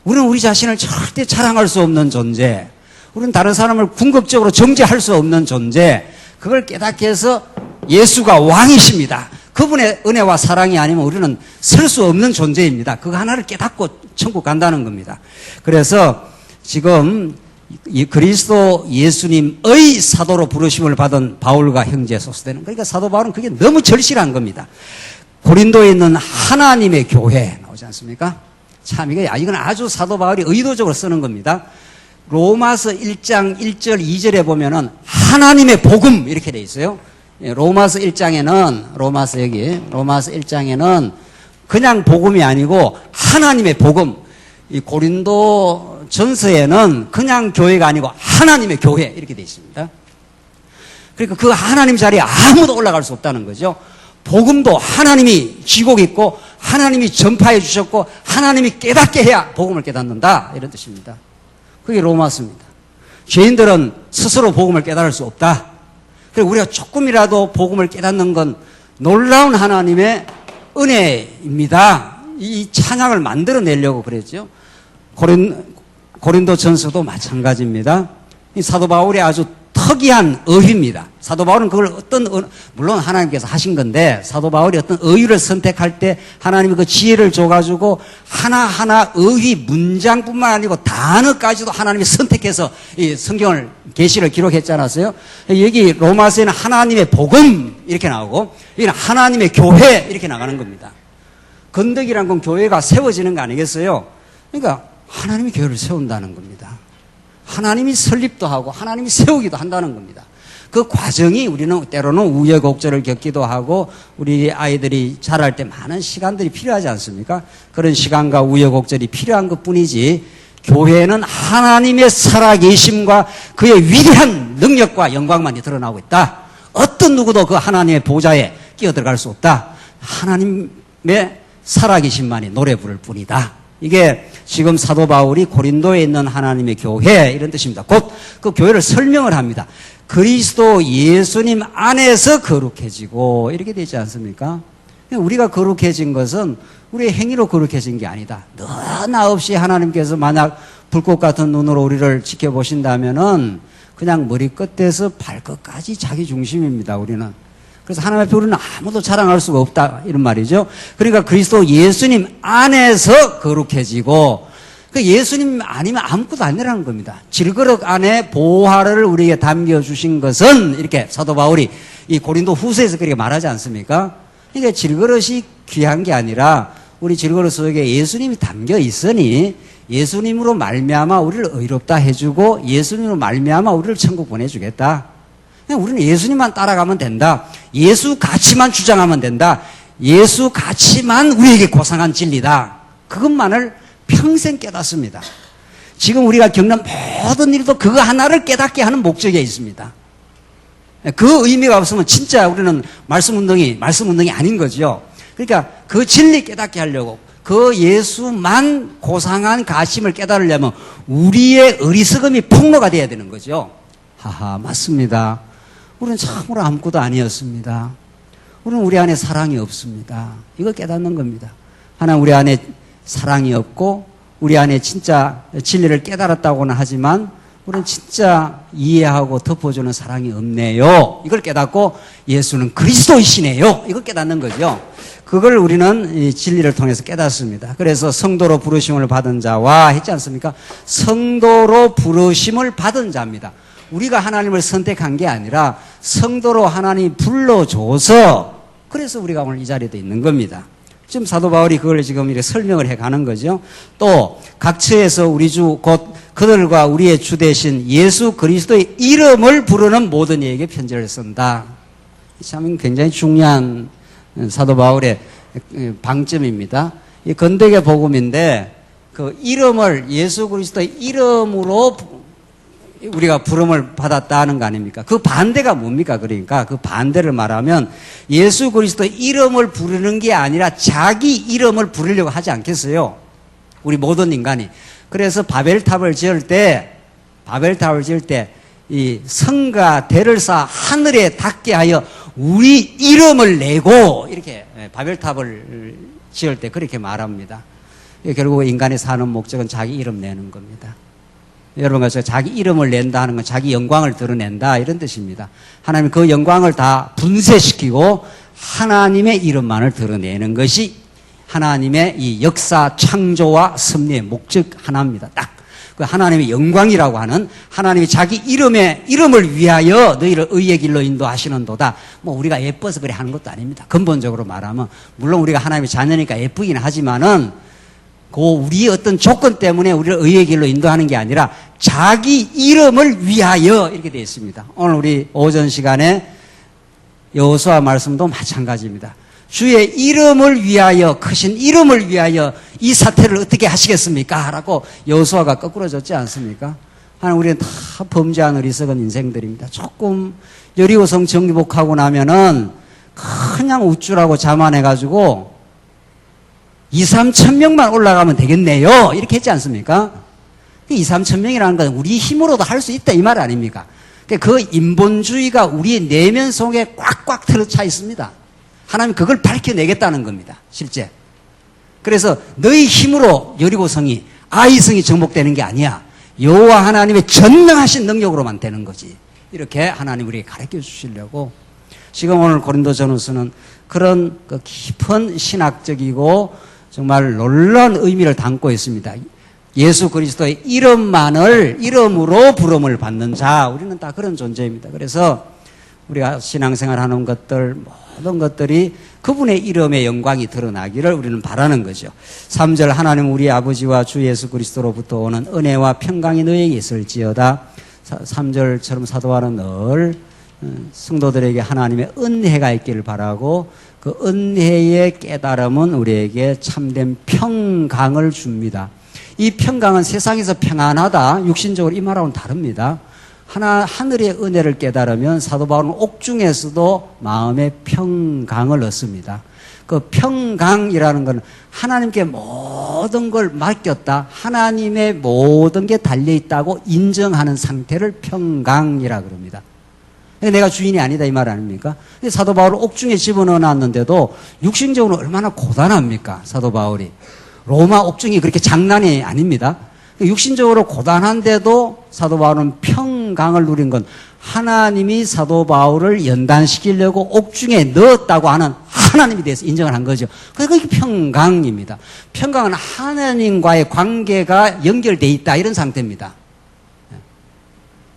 A: 우리는 우리 자신을 절대 자랑할 수 없는 존재, 우리는 다른 사람을 궁극적으로 정죄할 수 없는 존재, 그걸 깨닫게 해서 예수가 왕이십니다. 그분의 은혜와 사랑이 아니면 우리는 설 수 없는 존재입니다. 그거 하나를 깨닫고 천국 간다는 겁니다. 그래서 지금 이 그리스도 예수님의 사도로 부르심을 받은 바울과 형제 소수되는, 그러니까 사도 바울은 그게 너무 절실한 겁니다. 고린도에 있는 하나님의 교회 나오지 않습니까? 참 이건 아주 사도 바울이 의도적으로 쓰는 겁니다. 로마서 1장 1절 2절에 보면은 하나님의 복음 이렇게 돼 있어요. 로마서 1장에는 그냥 복음이 아니고 하나님의 복음. 이 고린도 전서에는 그냥 교회가 아니고 하나님의 교회 이렇게 돼 있습니다. 그러니까 그 하나님 자리에 아무도 올라갈 수 없다는 거죠. 복음도 하나님이 쥐고 있고 하나님이 전파해 주셨고 하나님이 깨닫게 해야 복음을 깨닫는다 이런 뜻입니다. 그게 로마서입니다. 죄인들은 스스로 복음을 깨달을 수 없다. 그리고 우리가 조금이라도 복음을 깨닫는 건 놀라운 하나님의 은혜입니다. 이 찬양을 만들어내려고 그랬죠. 고린도 전서도 마찬가지입니다. 이 사도 바울이 아주 특이한 의휘입니다. 사도 바울은 그걸 물론 하나님께서 하신 건데, 사도 바울이 어떤 의휘를 선택할 때 하나님이 그 지혜를 줘가지고 하나하나 의휘 문장뿐만 아니고 단어까지도 하나님이 선택해서 이 성경을, 계시를 기록했지 않았어요? 여기 로마서에는 하나님의 복음 이렇게 나오고, 여기는 하나님의 교회 이렇게 나가는 겁니다. 건덕이란 건 교회가 세워지는 거 아니겠어요? 그러니까 하나님이 교회를 세운다는 겁니다. 하나님이 설립도 하고 하나님이 세우기도 한다는 겁니다. 그 과정이 우리는 때로는 우여곡절을 겪기도 하고 우리 아이들이 자랄 때 많은 시간들이 필요하지 않습니까? 그런 시간과 우여곡절이 필요한 것뿐이지 교회는 하나님의 살아계심과 그의 위대한 능력과 영광만이 드러나고 있다. 어떤 누구도 그 하나님의 보좌에 끼어들어갈 수 없다. 하나님의 살아계심만이 노래 부를 뿐이다. 이게 지금 사도 바울이 고린도에 있는 하나님의 교회 이런 뜻입니다. 곧 그 교회를 설명을 합니다. 그리스도 예수님 안에서 거룩해지고 이렇게 되지 않습니까? 우리가 거룩해진 것은 우리의 행위로 거룩해진 게 아니다. 너나 없이 하나님께서 만약 불꽃 같은 눈으로 우리를 지켜보신다면은 그냥 머리끝에서 발끝까지 자기 중심입니다, 우리는. 그래서 하나님 앞에 우리는 아무도 자랑할 수가 없다, 이런 말이죠. 그러니까 그리스도 예수님 안에서 거룩해지고, 그 예수님 아니면 아무것도 아니라는 겁니다. 질그릇 안에 보화를 우리에게 담겨주신 것은, 이렇게 사도 바울이 이 고린도 후서에서 그렇게 말하지 않습니까? 그러니까 질그릇이 귀한 게 아니라, 우리 질그릇 속에 예수님이 담겨 있으니, 예수님으로 말미암아 우리를 의롭다 해주고, 예수님으로 말미암아 우리를 천국 보내주겠다. 그냥 우리는 예수님만 따라가면 된다. 예수 가치만 주장하면 된다. 예수 가치만 우리에게 고상한 진리다. 그것만을 평생 깨닫습니다. 지금 우리가 겪는 모든 일도 그거 하나를 깨닫게 하는 목적에 있습니다. 그 의미가 없으면 진짜 우리는 말씀 운동이 아닌 거죠. 그러니까 그 진리 깨닫게 하려고, 그 예수만 고상한 가심을 깨달으려면 우리의 어리석음이 폭로가 돼야 되는 거죠. 하하, 맞습니다. 우리는 참으로 아무것도 아니었습니다. 우리는 우리 안에 사랑이 없습니다. 이걸 깨닫는 겁니다. 하나님 우리 안에 사랑이 없고 우리 안에 진짜 진리를 깨달았다고는 하지만 우리는 진짜 이해하고 덮어주는 사랑이 없네요. 이걸 깨닫고 예수는 그리스도이시네요. 이걸 깨닫는 거죠. 그걸 우리는 이 진리를 통해서 깨닫습니다. 그래서 성도로 부르심을 받은 자와 했지 않습니까? 성도로 부르심을 받은 자입니다. 우리가 하나님을 선택한 게 아니라 성도로 하나님이 불러줘서, 그래서 우리가 오늘 이 자리에 있는 겁니다. 지금 사도 바울이 그걸 지금 이렇게 설명을 해 가는 거죠. 또 각처에서 우리 주 곧 그들과 우리의 주 대신 예수 그리스도의 이름을 부르는 모든 이에게 편지를 쓴다. 참 굉장히 중요한 사도 바울의 방점입니다. 이 건더기 복음인데 그 이름을 예수 그리스도의 이름으로 우리가 부름을 받았다는 거 아닙니까? 그 반대가 뭡니까? 그러니까 그 반대를 말하면 예수 그리스도의 이름을 부르는 게 아니라 자기 이름을 부르려고 하지 않겠어요? 우리 모든 인간이. 그래서 바벨탑을 지을 때 이 성과 대를 쌓아 하늘에 닿게 하여 우리 이름을 내고, 이렇게 바벨탑을 지을 때 그렇게 말합니다. 결국 인간이 사는 목적은 자기 이름 내는 겁니다. 여러분과 자기 이름을 낸다 하는 건 자기 영광을 드러낸다, 이런 뜻입니다. 하나님 그 영광을 다 분쇄시키고 하나님의 이름만을 드러내는 것이 하나님의 이 역사 창조와 섭리의 목적 하나입니다. 딱 그 하나님의 영광이라고 하는, 하나님이 자기 이름을 위하여 너희를 의의 길로 인도하시는도다. 뭐 우리가 예뻐서 그래 하는 것도 아닙니다. 근본적으로 말하면 물론 우리가 하나님의 자녀니까 예쁘긴 하지만은 그 우리의 어떤 조건 때문에 우리를 의의 길로 인도하는 게 아니라 자기 이름을 위하여, 이렇게 되어 있습니다. 오늘 우리 오전 시간에 여호수아 말씀도 마찬가지입니다. 주의 이름을 위하여, 크신 이름을 위하여 이 사태를 어떻게 하시겠습니까? 라고 여호수아가 거꾸로 졌지 않습니까? 하나님, 우리는 다 범죄한 어리석은 인생들입니다. 조금 여리고성 정복하고 나면은 그냥 우쭐하고 자만해가지고 2, 3천 명만 올라가면 되겠네요. 이렇게 했지 않습니까? 2, 3천 명이라는 건 우리 힘으로도 할 수 있다, 이 말 아닙니까? 그 인본주의가 우리의 내면 속에 꽉꽉 틀어차 있습니다. 하나님 그걸 밝혀내겠다는 겁니다, 실제. 그래서 너희 힘으로 여리고성이, 아이성이 정복되는 게 아니야. 여호와 하나님의 전능하신 능력으로만 되는 거지. 이렇게 하나님 우리에게 가르쳐 주시려고 지금 오늘 고린도전후서는 그런 그 깊은 신학적이고 정말 놀라운 의미를 담고 있습니다. 예수 그리스도의 이름으로 부름을 받는 자, 우리는 다 그런 존재입니다. 그래서 우리가 신앙생활 하는 것들, 모든 것들이 그분의 이름의 영광이 드러나기를 우리는 바라는 거죠. 3절, 하나님 우리 아버지와 주 예수 그리스도로부터 오는 은혜와 평강이 너에게 있을지어다. 3절처럼 사도 바울은 늘 성도들에게 하나님의 은혜가 있기를 바라고, 그 은혜의 깨달음은 우리에게 참된 평강을 줍니다. 이 평강은 세상에서 평안하다, 육신적으로 이 말하고는 다릅니다. 하늘의 은혜를 깨달으면 사도 바울은 옥중에서도 마음의 평강을 얻습니다. 그 평강이라는 건 하나님께 모든 걸 맡겼다, 하나님의 모든 게 달려있다고 인정하는 상태를 평강이라 그럽니다. 내가 주인이 아니다, 이 말 아닙니까? 사도 바울을 옥중에 집어넣어 놨는데도 육신적으로 얼마나 고단합니까? 사도 바울이. 로마 옥중이 그렇게 장난이 아닙니다. 육신적으로 고단한데도 사도 바울은 평강을 누린 건 하나님이 사도 바울을 연단시키려고 옥중에 넣었다고 하는 하나님에 대해서 인정을 한 거죠. 그게 평강입니다. 평강은 하나님과의 관계가 연결되어 있다 이런 상태입니다.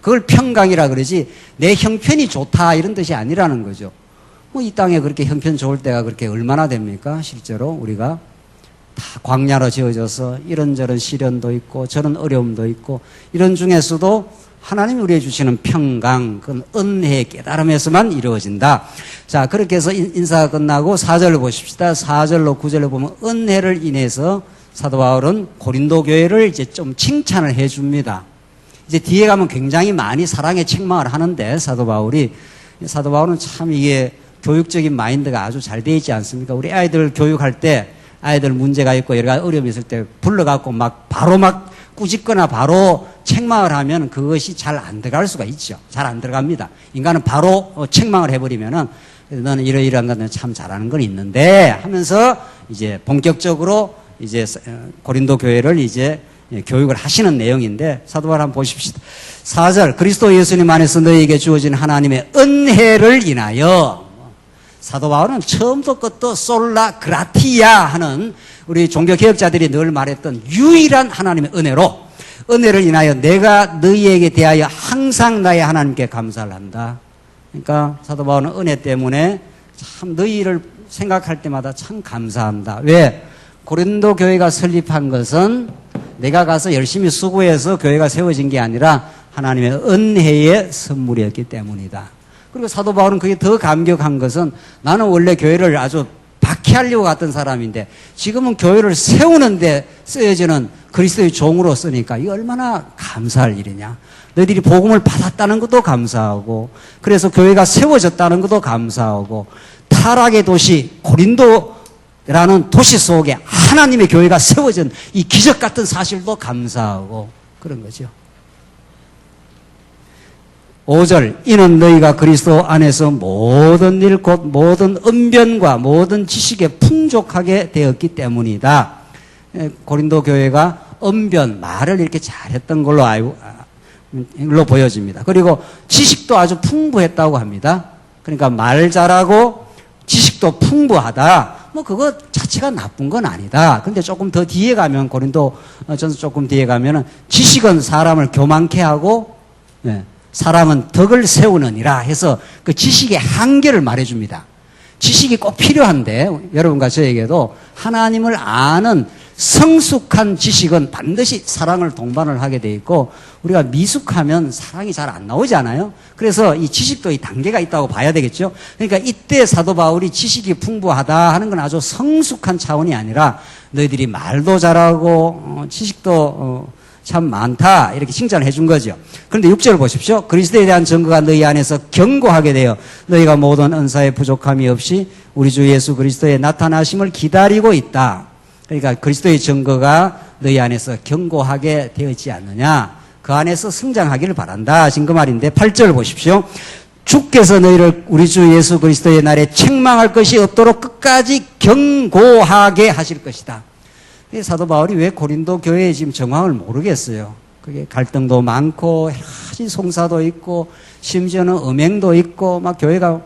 A: 그걸 평강이라 그러지 내 형편이 좋다 이런 뜻이 아니라는 거죠. 뭐 이 땅에 그렇게 형편 좋을 때가 그렇게 얼마나 됩니까? 실제로 우리가 다 광야로 지어져서 이런저런 시련도 있고 저런 어려움도 있고 이런 중에서도 하나님이 우리에게 주시는 평강, 그건 은혜의 깨달음에서만 이루어진다. 자, 그렇게 해서 인사가 끝나고 4절을 보십시다. 4절로 9절을 보면 은혜를 인해서 사도 바울은 고린도 교회를 이제 좀 칭찬을 해 줍니다. 이제 뒤에 가면 굉장히 많이 사랑의 책망을 하는데 사도 바울은 참 이게 교육적인 마인드가 아주 잘 돼 있지 않습니까? 우리 아이들 교육할 때 아이들 문제가 있고 여러 가지 어려움이 있을 때 불러갖고 바로 꾸짖거나 바로 책망을 하면 그것이 잘 안 들어갈 수가 있죠. 잘 안 들어갑니다. 인간은 바로 책망을 해버리면은 너는 이러이러한 것은 참 잘하는 건 있는데 하면서 이제 본격적으로 이제 고린도 교회를 이제 교육을 하시는 내용인데 사도 바울 한번 보십시다. 4절 그리스도 예수님 안에서 너희에게 주어진 하나님의 은혜를 인하여 사도 바울은 처음도 끝도 솔라 그라티아 하는 우리 종교개혁자들이 늘 말했던 유일한 하나님의 은혜를 인하여 내가 너희에게 대하여 항상 나의 하나님께 감사를 한다. 그러니까 사도 바울은 은혜 때문에 참 너희를 생각할 때마다 참 감사한다. 왜? 고린도 교회가 설립한 것은 내가 가서 열심히 수고해서 교회가 세워진 게 아니라 하나님의 은혜의 선물이었기 때문이다. 그리고 사도 바울은 그게 더 감격한 것은 나는 원래 교회를 아주 박해하려고 갔던 사람인데 지금은 교회를 세우는데 쓰여지는 그리스도의 종으로 쓰니까 이게 얼마나 감사할 일이냐. 너희들이 복음을 받았다는 것도 감사하고 그래서 교회가 세워졌다는 것도 감사하고 타락의 도시 고린도라는 도시 속에 하나님의 교회가 세워진 이 기적 같은 사실도 감사하고 그런 거죠. 5절 이는 너희가 그리스도 안에서 모든 일 곧 모든 언변과 모든 지식에 풍족하게 되었기 때문이다. 고린도 교회가 언변 말을 이렇게 잘했던 걸로 보여집니다. 그리고 지식도 아주 풍부했다고 합니다. 그러니까 말 잘하고 지식도 풍부하다. 뭐 그거 자체가 나쁜 건 아니다. 근데 조금 더 뒤에 가면 고린도전서 조금 뒤에 가면은 지식은 사람을 교만케 하고 사람은 덕을 세우느니라 해서 그 지식의 한계를 말해줍니다. 지식이 꼭 필요한데 여러분과 저에게도 하나님을 아는 성숙한 지식은 반드시 사랑을 동반을 하게 돼 있고 우리가 미숙하면 사랑이 잘 안 나오잖아요. 그래서 이 지식도 이 단계가 있다고 봐야 되겠죠. 그러니까 이때 사도 바울이 지식이 풍부하다 하는 건 아주 성숙한 차원이 아니라 너희들이 말도 잘하고 지식도 참 많다 이렇게 칭찬을 해준 거죠. 그런데 6절을 보십시오. 그리스도에 대한 증거가 너희 안에서 견고하게 되어 너희가 모든 은사에 부족함이 없이 우리 주 예수 그리스도의 나타나심을 기다리고 있다. 그러니까 그리스도의 증거가 너희 안에서 견고하게 되었지 않느냐. 그 안에서 성장하기를 바란다 하신 그 말인데 8절 보십시오. 주께서 너희를 우리 주 예수 그리스도의 날에 책망할 것이 없도록 끝까지 견고하게 하실 것이다. 사도 바울이 왜 고린도 교회의 지금 정황을 모르겠어요. 그게 갈등도 많고 여러 가지 송사도 있고 심지어는 음행도 있고 막 교회가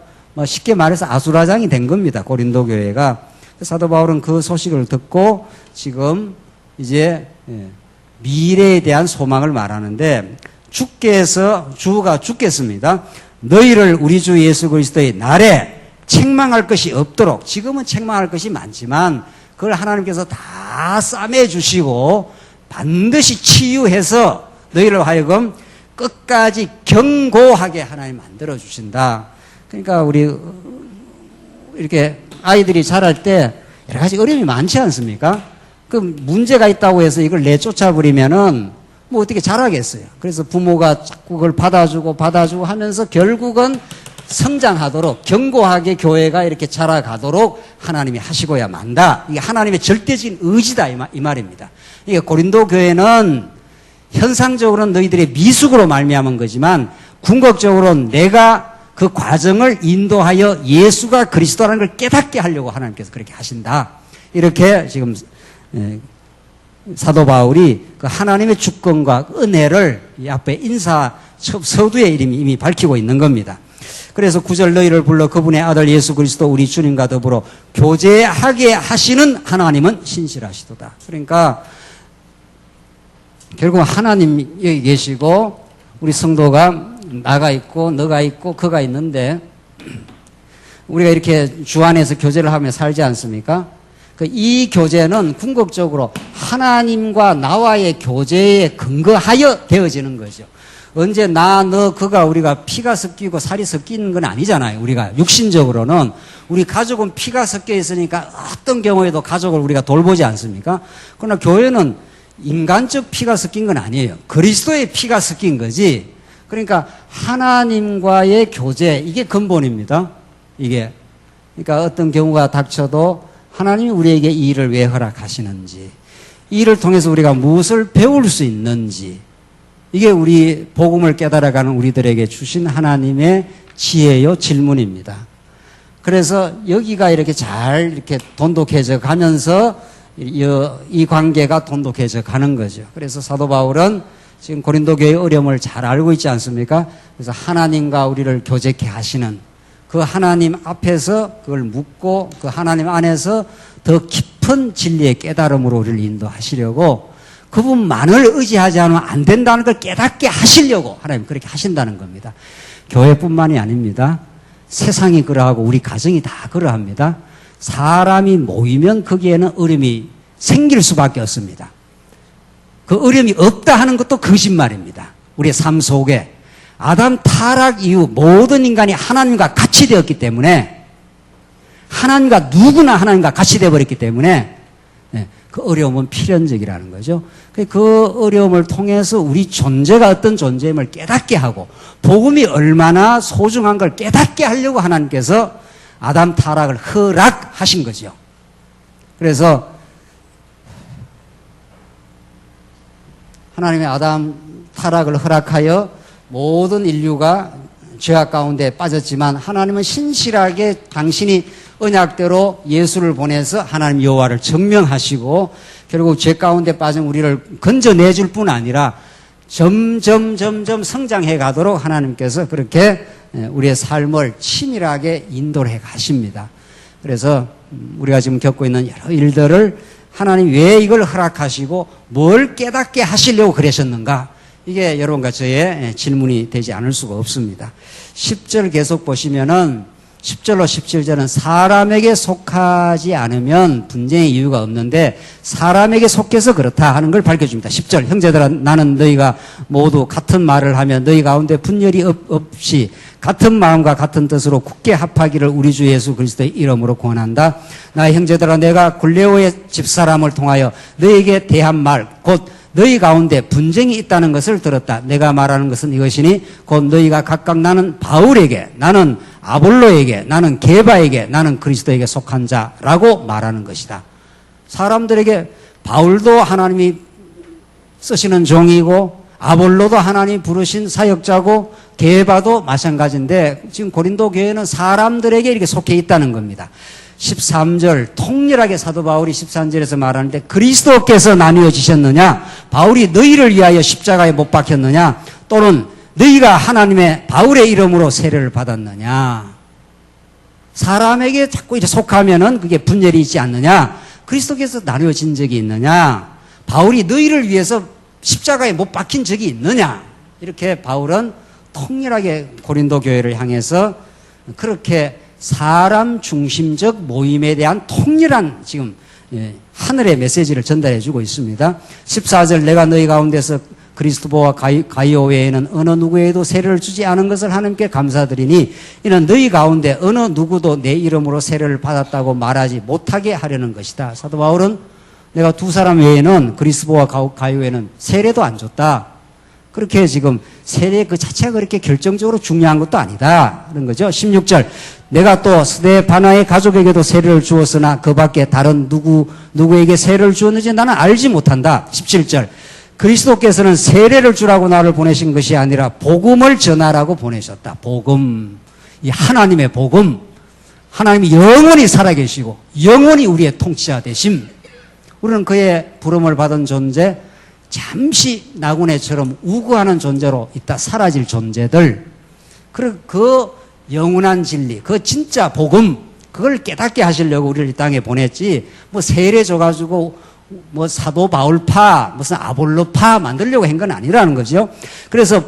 A: 쉽게 말해서 아수라장이 된 겁니다. 고린도 교회가. 사도 바울은 그 소식을 듣고 지금 이제 미래에 대한 소망을 말하는데 주가 죽겠습니다. 너희를 우리 주 예수 그리스도의 날에 책망할 것이 없도록 지금은 책망할 것이 많지만 그걸 하나님께서 다 싸매 주시고 반드시 치유해서 너희를 하여금 끝까지 견고하게 하나님 만들어 주신다. 그러니까 우리 이렇게 아이들이 자랄 때 여러 가지 어려움이 많지 않습니까? 그 문제가 있다고 해서 이걸 내쫓아 버리면은 뭐 어떻게 자라겠어요. 그래서 부모가 자꾸 그걸 받아주고 하면서 결국은 성장하도록 견고하게 교회가 이렇게 자라가도록 하나님이 하시고야 만다. 이게 하나님의 절대적인 의지다 이 말입니다. 이게 고린도 교회는 현상적으로는 너희들의 미숙으로 말미암은 거지만 궁극적으로는 내가 그 과정을 인도하여 예수가 그리스도라는 걸 깨닫게 하려고 하나님께서 그렇게 하신다. 이렇게 지금 사도 바울이 그 하나님의 주권과 은혜를 이 앞에 인사 서두에 이미 밝히고 있는 겁니다. 그래서 9절 너희를 불러 그분의 아들 예수 그리스도 우리 주님과 더불어 교제하게 하시는 하나님은 신실하시도다. 그러니까 결국 하나님이 여기 계시고 우리 성도가 나가 있고 너가 있고 그가 있는데 우리가 이렇게 주 안에서 교제를 하며 살지 않습니까? 이 교제는 궁극적으로 하나님과 나와의 교제에 근거하여 되어지는 거죠. 언제 나, 너, 그가 우리가 피가 섞이고 살이 섞이는 건 아니잖아요. 우리가 육신적으로는 우리 가족은 피가 섞여 있으니까 어떤 경우에도 가족을 우리가 돌보지 않습니까? 그러나 교회는 인간적 피가 섞인 건 아니에요. 그리스도의 피가 섞인 거지. 그러니까 하나님과의 교제, 이게 근본입니다. 이게. 그러니까 어떤 경우가 닥쳐도 하나님이 우리에게 이 일을 왜 허락하시는지, 이 일을 통해서 우리가 무엇을 배울 수 있는지, 이게 우리 복음을 깨달아가는 우리들에게 주신 하나님의 지혜요 질문입니다. 그래서 여기가 이렇게 잘 이렇게 돈독해져 가면서 이 관계가 돈독해져 가는 거죠. 그래서 사도 바울은 지금 고린도 교회의 어려움을 잘 알고 있지 않습니까? 그래서 하나님과 우리를 교제케 하시는 그 하나님 앞에서 그걸 묻고 그 하나님 안에서 더 깊은 진리의 깨달음으로 우리를 인도하시려고 그분만을 의지하지 않으면 안 된다는 걸 깨닫게 하시려고 하나님 그렇게 하신다는 겁니다. 교회뿐만이 아닙니다. 세상이 그러하고 우리 가정이 다 그러합니다. 사람이 모이면 거기에는 어려움이 생길 수밖에 없습니다. 그 어려움이 없다 하는 것도 거짓말입니다. 우리의 삶 속에 아담 타락 이후 모든 인간이 하나님과 같이 되었기 때문에 하나님과 누구나 하나님과 같이 되어버렸기 때문에 그 어려움은 필연적이라는 거죠. 그 어려움을 통해서 우리 존재가 어떤 존재임을 깨닫게 하고 복음이 얼마나 소중한 걸 깨닫게 하려고 하나님께서 아담 타락을 허락하신 거죠. 그래서 하나님의 아담 타락을 허락하여 모든 인류가 죄악 가운데 빠졌지만 하나님은 신실하게 당신이 언약대로 예수를 보내서 하나님 여호와를 증명하시고 결국 죄 가운데 빠진 우리를 건져내줄 뿐 아니라 점점 성장해 가도록 하나님께서 그렇게 우리의 삶을 치밀하게 인도를 해 가십니다. 그래서 우리가 지금 겪고 있는 여러 일들을 하나님 왜 이걸 허락하시고 뭘 깨닫게 하시려고 그러셨는가? 이게 여러분과 저의 질문이 되지 않을 수가 없습니다. 10절 계속 보시면은 10절로 17절은 사람에게 속하지 않으면 분쟁의 이유가 없는데 사람에게 속해서 그렇다 하는 걸 밝혀줍니다. 10절 형제들아 나는 너희가 모두 같은 말을 하며 너희 가운데 분열이 없이 같은 마음과 같은 뜻으로 굳게 합하기를 우리 주 예수 그리스도의 이름으로 권한다. 나의 형제들아 내가 골레오의 집사람을 통하여 너희에게 대한 말 곧 너희 가운데 분쟁이 있다는 것을 들었다. 내가 말하는 것은 이것이니 곧 너희가 각각 나는 바울에게 나는 아볼로에게 나는 게바에게 나는 그리스도에게 속한 자라고 말하는 것이다. 사람들에게 바울도 하나님이 쓰시는 종이고 아볼로도 하나님이 부르신 사역자고 게바도 마찬가지인데 지금 고린도 교회는 사람들에게 이렇게 속해 있다는 겁니다. 13절 통렬하게 사도 바울이 13절에서 말하는데 그리스도께서 나뉘어지셨느냐 바울이 너희를 위하여 십자가에 못 박혔느냐 또는 너희가 하나님의 바울의 이름으로 세례를 받았느냐. 사람에게 자꾸 이렇게 속하면은 그게 분열이 있지 않느냐. 그리스도께서 나뉘어진 적이 있느냐. 바울이 너희를 위해서 십자가에 못 박힌 적이 있느냐. 이렇게 바울은 통렬하게 고린도 교회를 향해서 그렇게 사람 중심적 모임에 대한 통렬한 지금 하늘의 메시지를 전달해 주고 있습니다. 14절 내가 너희 가운데서 그리스도와 가이오 외에는 어느 누구에도 세례를 주지 않은 것을 하나님께 감사드리니 이는 너희 가운데 어느 누구도 내 이름으로 세례를 받았다고 말하지 못하게 하려는 것이다. 사도 바울은 내가 두 사람 외에는 그리스도와 가이오 외에는 세례도 안 줬다. 그렇게 지금 세례 그 자체가 그렇게 결정적으로 중요한 것도 아니다. 그런 거죠. 16절. 내가 또 스데바나의 가족에게도 세례를 주었으나 그 밖에 다른 누구에게 세례를 주었는지 나는 알지 못한다. 17절. 그리스도께서는 세례를 주라고 나를 보내신 것이 아니라 복음을 전하라고 보내셨다. 복음. 이 하나님의 복음. 하나님이 영원히 살아계시고 영원히 우리의 통치자 되심. 우리는 그의 부름을 받은 존재, 잠시 나그네처럼 우고하는 존재로 있다 사라질 존재들, 그 영원한 진리, 그 진짜 복음, 그걸 깨닫게 하시려고 우리를 이 땅에 보냈지, 뭐 세례 줘가지고 뭐 사도 바울파, 무슨 아볼로파 만들려고 한 건 아니라는 거죠. 그래서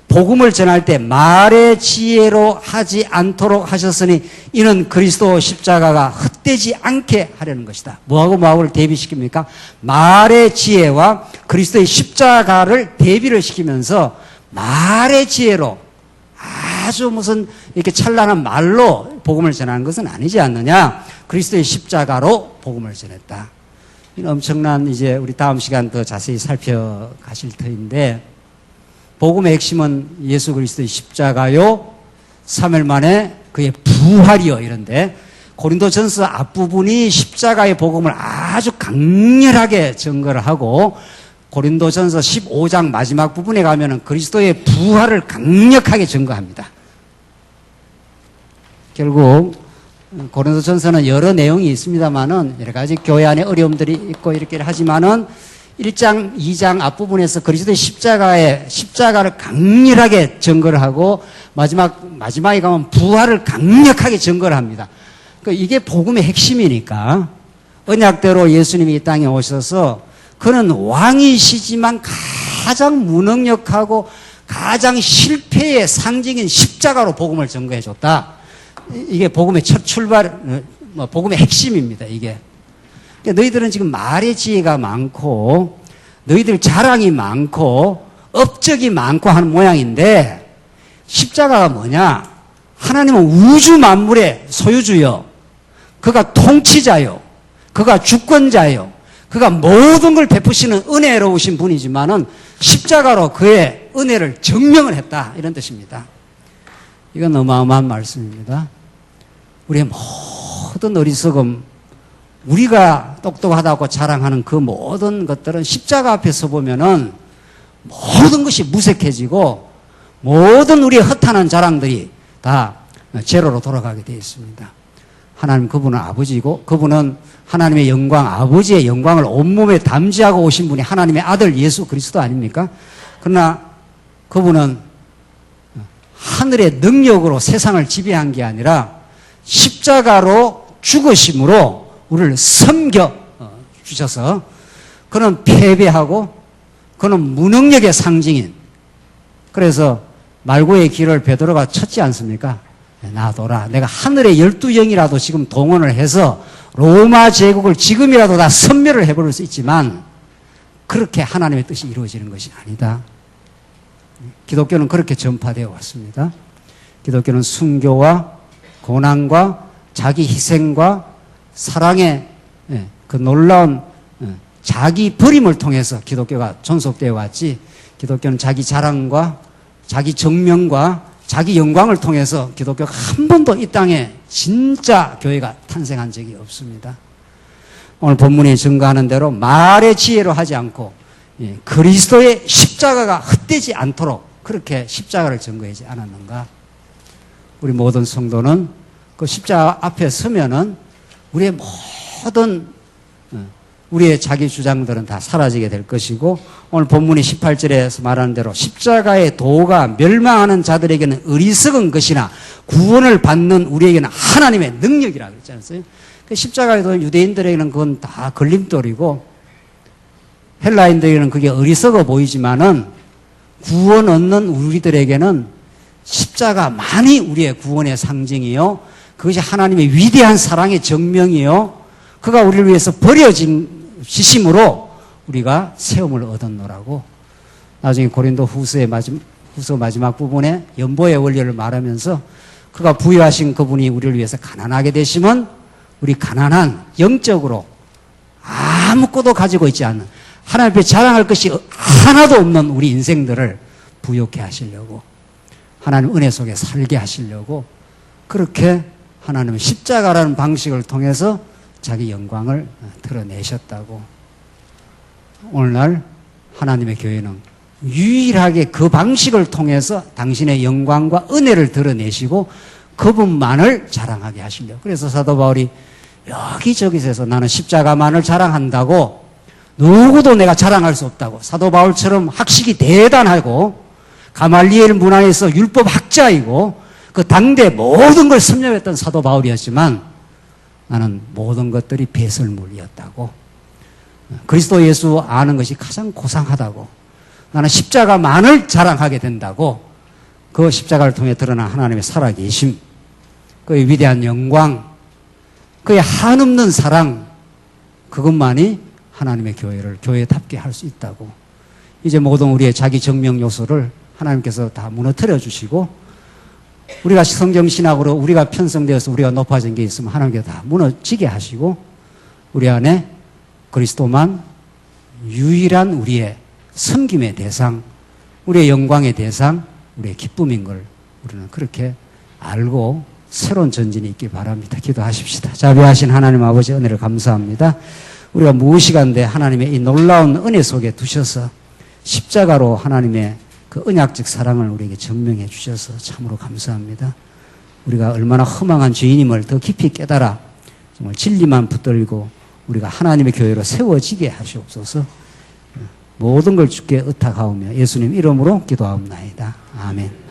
A: 복음을 전할 때 말의 지혜로 하지 않도록 하셨으니 이는 그리스도 십자가가 헛되지 않게 하려는 것이다. 뭐하고를 대비시킵니까? 말의 지혜와 그리스도의 십자가를 대비를 시키면서 말의 지혜로 아주 무슨 이렇게 찬란한 말로 복음을 전하는 것은 아니지 않느냐. 그리스도의 십자가로 복음을 전했다. 엄청난 이제 우리 다음 시간 더 자세히 살펴가실 터인데, 복음의 핵심은 예수 그리스도의 십자가요, 3일 만에 그의 부활이요, 이런데 고린도전서 앞부분이 십자가의 복음을 아주 강렬하게 증거를 하고, 고린도전서 15장 마지막 부분에 가면은 그리스도의 부활을 강력하게 증거합니다. 결국 고린도전서는 여러 내용이 있습니다만은 여러 가지 교회 안에 어려움들이 있고 이렇게 하지만은 1장, 2장 앞부분에서 그리스도의 십자가를 강렬하게 증거를 하고 마지막에 가면 부활을 강력하게 증거를 합니다. 그러니까 이게 복음의 핵심이니까 언약대로 예수님이 이 땅에 오셔서 그는 왕이시지만 가장 무능력하고 가장 실패의 상징인 십자가로 복음을 증거해 줬다. 이게 복음의 첫 출발, 복음의 핵심입니다, 이게. 그러니까 너희들은 지금 말의 지혜가 많고, 너희들 자랑이 많고, 업적이 많고 하는 모양인데, 십자가가 뭐냐? 하나님은 우주 만물의 소유주요. 그가 통치자요. 그가 주권자요. 그가 모든 걸 베푸시는 은혜로우신 분이지만은 십자가로 그의 은혜를 증명을 했다. 이런 뜻입니다. 이건 어마어마한 말씀입니다. 우리의 모든 어리석음, 우리가 똑똑하다고 자랑하는 그 모든 것들은 십자가 앞에 서 보면은 모든 것이 무색해지고 모든 우리의 허탄한 자랑들이 다 제로로 돌아가게 되어 있습니다. 하나님 그분은 아버지고 그분은 하나님의 영광, 아버지의 영광을 온몸에 담지하고 오신 분이 하나님의 아들 예수 그리스도 아닙니까? 그러나 그분은 하늘의 능력으로 세상을 지배한 게 아니라 십자가로 죽으심으로 우리를 섬겨 주셔서 그는 패배하고 그는 무능력의 상징인, 그래서 말고의 길을 베드로가 쳤지 않습니까? 놔둬라. 내가 하늘의 12영이라도 지금 동원을 해서 로마 제국을 지금이라도 다 섬멸을 해버릴 수 있지만 그렇게 하나님의 뜻이 이루어지는 것이 아니다. 기독교는 그렇게 전파되어 왔습니다. 기독교는 순교와 고난과 자기 희생과 사랑의 그 놀라운 자기 버림을 통해서 기독교가 존속되어 왔지, 기독교는 자기 자랑과 자기 정명과 자기 영광을 통해서 기독교가 한 번도 이 땅에 진짜 교회가 탄생한 적이 없습니다. 오늘 본문이 증거하는 대로 말의 지혜로 하지 않고 그리스도의 십자가가 헛되지 않도록 그렇게 십자가를 증거하지 않았는가? 우리 모든 성도는 그 십자가 앞에 서면은 우리의 모든 우리의 자기 주장들은 다 사라지게 될 것이고, 오늘 본문이 18절에서 말하는 대로 십자가의 도가 멸망하는 자들에게는 어리석은 것이나 구원을 받는 우리에게는 하나님의 능력이라고 그랬지 않았어요? 그 십자가의 도 유대인들에게는 그건 다 걸림돌이고 헬라인들에게는 그게 어리석어 보이지만은 구원 얻는 우리들에게는 십자가만이 우리의 구원의 상징이요, 그것이 하나님의 위대한 사랑의 정명이요, 그가 우리를 위해서 버려진 시심으로 우리가 세움을 얻었노라고. 나중에 고린도 후서 마지막 부분에 연보의 원리를 말하면서 그가 부여하신 그분이 우리를 위해서 가난하게 되시면 우리 가난한, 영적으로 아무것도 가지고 있지 않는, 하나님 앞에 자랑할 것이 하나도 없는 우리 인생들을 부욕해 하시려고, 하나님 은혜 속에 살게 하시려고 그렇게 하나님은 십자가라는 방식을 통해서 자기 영광을 드러내셨다고. 오늘날 하나님의 교회는 유일하게 그 방식을 통해서 당신의 영광과 은혜를 드러내시고 그분만을 자랑하게 하시려고. 그래서 사도 바울이 여기저기서 나는 십자가만을 자랑한다고
B: 누구도 내가 자랑할 수 없다고. 사도 바울처럼 학식이 대단하고 가말리엘 문화에서 율법 학자이고 그 당대 모든 걸 섭렵했던 사도 바울이었지만 나는 모든 것들이 배설물이었다고. 그리스도 예수 아는 것이 가장 고상하다고. 나는 십자가만을 자랑하게 된다고. 그 십자가를 통해 드러난 하나님의 살아계심, 그의 위대한 영광, 그의 한없는 사랑, 그것만이 하나님의 교회를 교회답게 할 수 있다고. 이제 모든 우리의 자기 증명 요소를 하나님께서 다 무너뜨려 주시고, 우리가 성경신학으로 우리가 편성되어서 우리가 높아진 게 있으면 하나님께서 다 무너지게 하시고, 우리 안에 그리스도만 유일한 우리의 섬김의 대상, 우리의 영광의 대상, 우리의 기쁨인 걸 우리는 그렇게 알고 새로운 전진이 있길 바랍니다. 기도하십시다. 자비하신 하나님 아버지, 은혜를 감사합니다. 우리가 무엇이간데 하나님의 이 놀라운 은혜 속에 두셔서 십자가로 하나님의 그 언약적 사랑을 우리에게 증명해 주셔서 참으로 감사합니다. 우리가 얼마나 허망한 죄인임을 더 깊이 깨달아 정말 진리만 붙들고 우리가 하나님의 교회로 세워지게 하시옵소서. 모든 걸 주께 의탁하오며 예수님 이름으로 기도하옵나이다. 아멘.